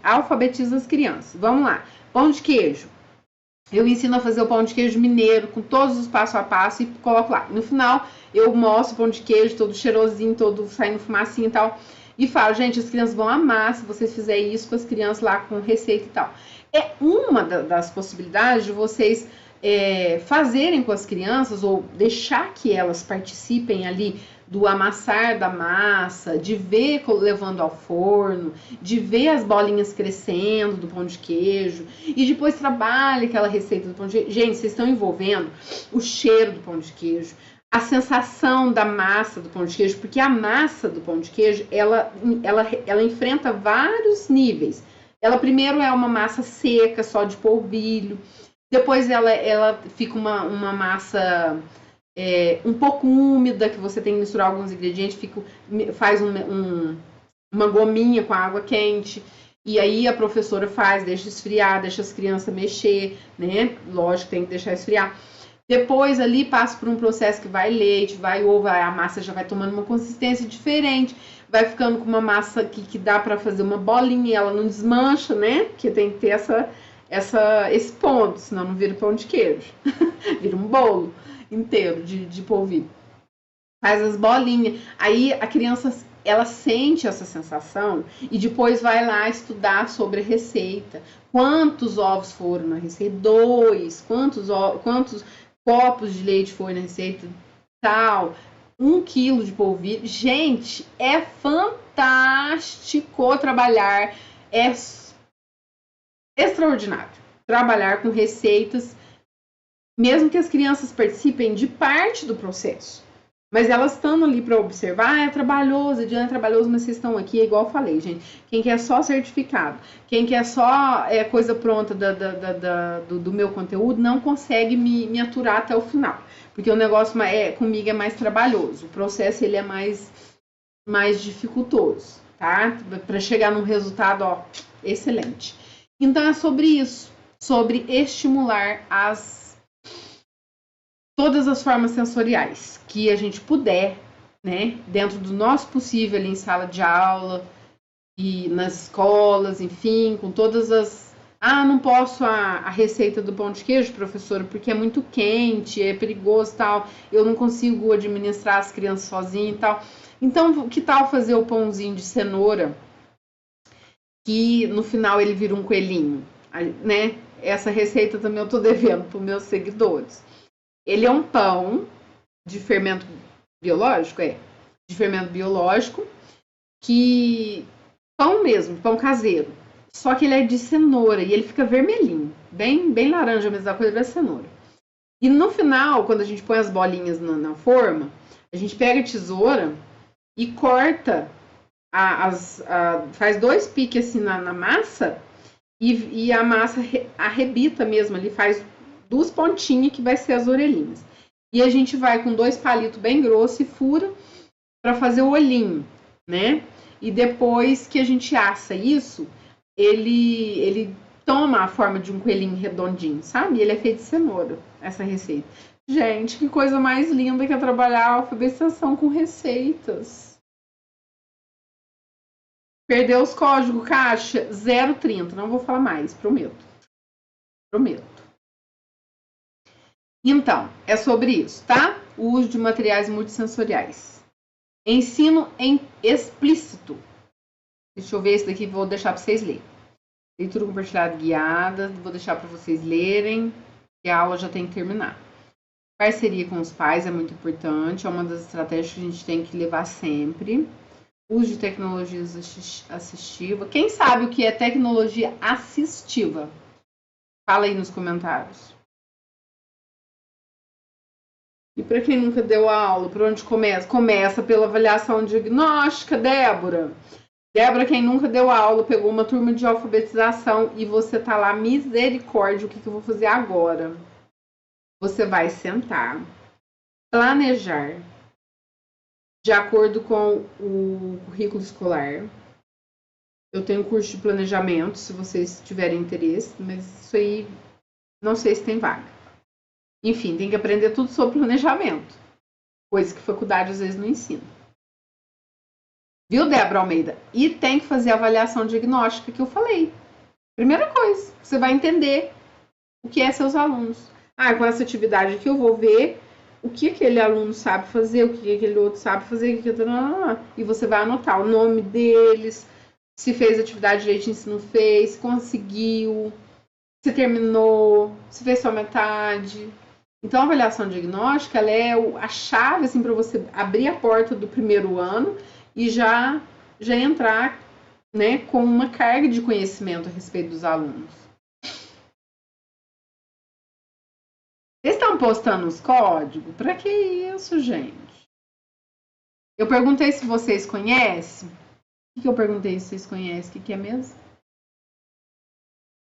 alfabetiza as crianças. Vamos lá, pão de queijo. Eu ensino a fazer o pão de queijo mineiro, com todos os passo a passo, e coloco lá. No final, eu mostro o pão de queijo todo cheirosinho, todo saindo fumacinha e tal. E falo, gente, as crianças vão amar se vocês fizerem isso com as crianças lá, com receita e tal. É uma das possibilidades de vocês fazerem com as crianças, ou deixar que elas participem ali do amassar da massa, de ver levando ao forno, de ver as bolinhas crescendo do pão de queijo, e depois trabalha aquela receita do pão de queijo. Gente, vocês estão envolvendo o cheiro do pão de queijo, a sensação da massa do pão de queijo, porque a massa do pão de queijo, ela enfrenta vários níveis. Ela primeiro é uma massa seca, só de polvilho, depois ela fica uma massa um pouco úmida, que você tem que misturar alguns ingredientes, faz uma gominha com a água quente, e aí a professora deixa esfriar, deixa as crianças mexer, né? Lógico, tem que deixar esfriar. Depois ali passa por um processo que vai leite, vai ovo, a massa já vai tomando uma consistência diferente, vai ficando com uma massa que dá para fazer uma bolinha e ela não desmancha, né? Porque tem que ter esse ponto, senão não vira pão de queijo, vira um bolo inteiro de polvilho. Faz as bolinhas, aí a criança ela sente essa sensação e depois vai lá estudar sobre a receita. Quantos ovos foram na receita? 2. Quantos copos de leite foi na receita? Tal. 1 quilo de polvilho. Gente, é fantástico trabalhar. É extraordinário trabalhar com receitas, mesmo que as crianças participem de parte do processo. Mas elas estão ali para observar, é trabalhoso, mas vocês estão aqui, é igual eu falei, gente. Quem quer só certificado, quem quer só coisa pronta do meu conteúdo, não consegue me aturar até o final. Porque o negócio comigo é mais trabalhoso, o processo ele é mais dificultoso, tá? Para chegar num resultado, excelente. Então é sobre isso, sobre estimular todas as formas sensoriais que a gente puder, né, dentro do nosso possível ali em sala de aula e nas escolas, enfim, com todas as... não posso a receita do pão de queijo, professora, porque é muito quente, é perigoso e tal, eu não consigo administrar as crianças sozinha e tal. Então, que tal fazer o pãozinho de cenoura, que no final ele vira um coelhinho, né? Essa receita também eu tô devendo para os meus seguidores. Ele é um pão de fermento biológico, de fermento biológico, pão mesmo, pão caseiro, só que ele é de cenoura e ele fica vermelhinho, bem laranja, mas a coisa da cenoura. E no final, quando a gente põe as bolinhas na forma, a gente pega a tesoura e corta, faz 2 piques assim na massa e a massa arrebita mesmo, ali faz 2 pontinhas que vai ser as orelhinhas. E a gente vai com 2 palitos bem grossos e fura para fazer o olhinho, né? E depois que a gente assa isso, ele toma a forma de um coelhinho redondinho, sabe? Ele é feito de cenoura, essa receita. Gente, que coisa mais linda que é trabalhar a alfabetização com receitas. Perdeu os códigos, caixa 030, não vou falar mais, prometo. Então, é sobre isso, tá? O uso de materiais multissensoriais. Ensino explícito. Deixa eu ver esse daqui, vou deixar para vocês lerem. Leitura compartilhada guiada, vou deixar para vocês lerem, que a aula já tem que terminar. Parceria com os pais é muito importante, é uma das estratégias que a gente tem que levar sempre. Uso de tecnologias assistivas. Quem sabe o que é tecnologia assistiva? Fala aí nos comentários. E para quem nunca deu aula, por onde começa? Começa pela avaliação diagnóstica, Débora. Débora, quem nunca deu aula, pegou uma turma de alfabetização e você tá lá, misericórdia, o que eu vou fazer agora? Você vai sentar, planejar, de acordo com o currículo escolar. Eu tenho curso de planejamento, se vocês tiverem interesse, mas isso aí não sei se tem vaga. Enfim, tem que aprender tudo sobre planejamento, coisa que faculdade às vezes não ensina. Viu, Débora Almeida? E tem que fazer a avaliação diagnóstica que eu falei. Primeira coisa, você vai entender o que é seus alunos. Com essa atividade aqui eu vou ver o que aquele aluno sabe fazer, o que aquele outro sabe fazer, e você vai anotar o nome deles, se fez atividade direitinho, se não fez, se conseguiu, se terminou, se fez só metade. Então, a avaliação diagnóstica ela é a chave assim, para você abrir a porta do primeiro ano e já entrar, né, com uma carga de conhecimento a respeito dos alunos. Vocês estão postando os códigos? Para que isso, gente? Eu perguntei se vocês conhecem. O que eu perguntei se vocês conhecem? O que é mesmo?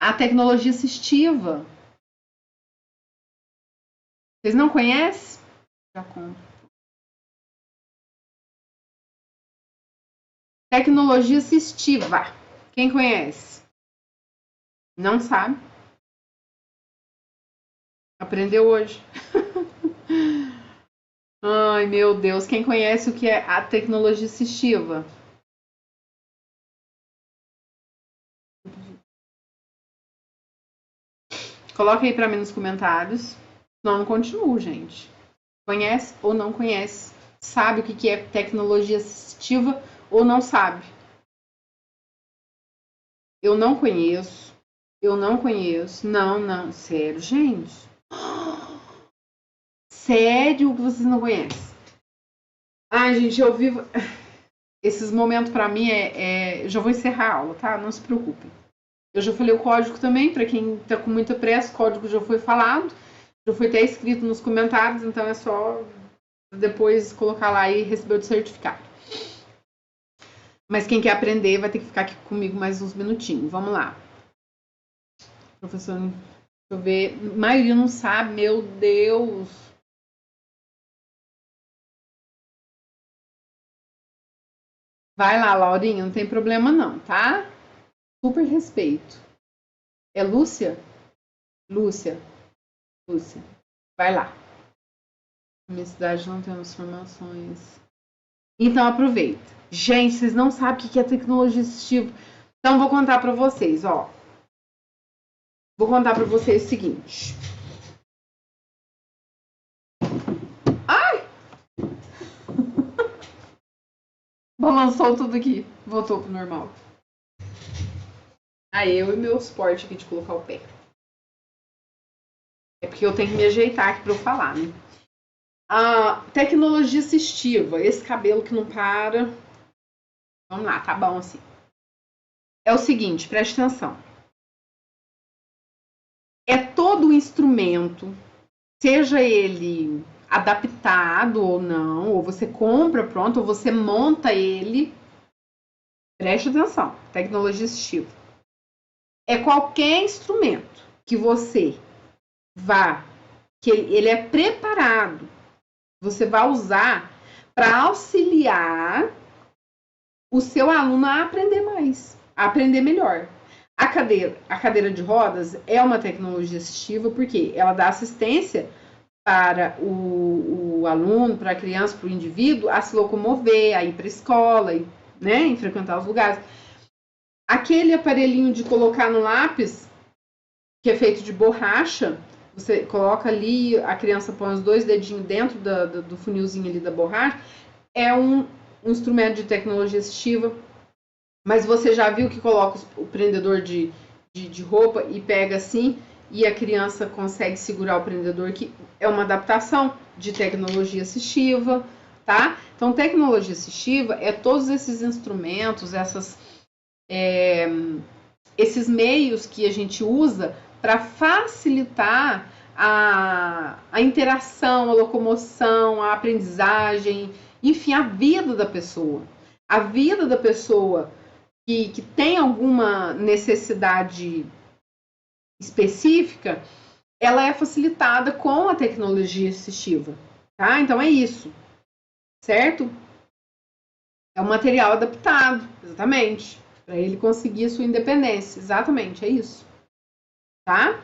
A tecnologia assistiva. Vocês não conhecem? Já conto. Tecnologia assistiva. Quem conhece? Não sabe? Aprendeu hoje. Ai, meu Deus. Quem conhece o que é a tecnologia assistiva? Coloca aí para mim nos comentários. Não, não continuo, gente. Conhece ou não conhece? Sabe o que é tecnologia assistiva ou não sabe? Eu não conheço. Eu não conheço. Não. Sério, gente. Sério que vocês não conhecem? Ai, gente, eu vivo... Esses momentos pra mim Eu já vou encerrar a aula, tá? Não se preocupem. Eu já falei o código também, pra quem tá com muita pressa, o código já foi falado. Já foi até escrito nos comentários, então é só depois colocar lá e receber o certificado. Mas quem quer aprender vai ter que ficar aqui comigo mais uns minutinhos. Vamos lá. Professor, deixa eu ver. A maioria não sabe, meu Deus. Vai lá, Laurinha, não tem problema não, tá? Super respeito. É Lúcia? Lúcia. Vai lá. Na minha cidade não temos formações. Então aproveita. Gente, vocês não sabem o que é tecnologia assistiva. Então vou contar para vocês, ó. Vou contar para vocês o seguinte. Ai! Balançou tudo aqui. Voltou pro normal. Aí eu e meu suporte aqui de colocar o pé. É porque eu tenho que me ajeitar aqui para eu falar, né? A tecnologia assistiva, esse cabelo que não para. Vamos lá, tá bom assim. É o seguinte, preste atenção. É todo o instrumento, seja ele adaptado ou não, ou você compra pronto, ou você monta ele. Preste atenção, tecnologia assistiva. É qualquer instrumento que você que ele é preparado, você vai usar para auxiliar o seu aluno a aprender mais, a aprender melhor. A cadeira de rodas é uma tecnologia assistiva porque ela dá assistência para o aluno, para a criança, para o indivíduo a se locomover, a ir para a escola, né, em frequentar os lugares. Aquele aparelhinho de colocar no lápis, que é feito de borracha, você coloca ali, a criança põe os 2 dedinhos dentro do funilzinho ali da borracha, é um instrumento de tecnologia assistiva. Mas você já viu que coloca o prendedor de roupa e pega assim, e a criança consegue segurar o prendedor, que é uma adaptação de tecnologia assistiva. tá? Então, tecnologia assistiva é todos esses instrumentos, esses meios que a gente usa para facilitar a interação, a locomoção, a aprendizagem, enfim, a vida da pessoa. A vida da pessoa que tem alguma necessidade específica, ela é facilitada com a tecnologia assistiva, tá? Então é isso, certo? É um material adaptado, exatamente, para ele conseguir a sua independência, exatamente, é isso, tá?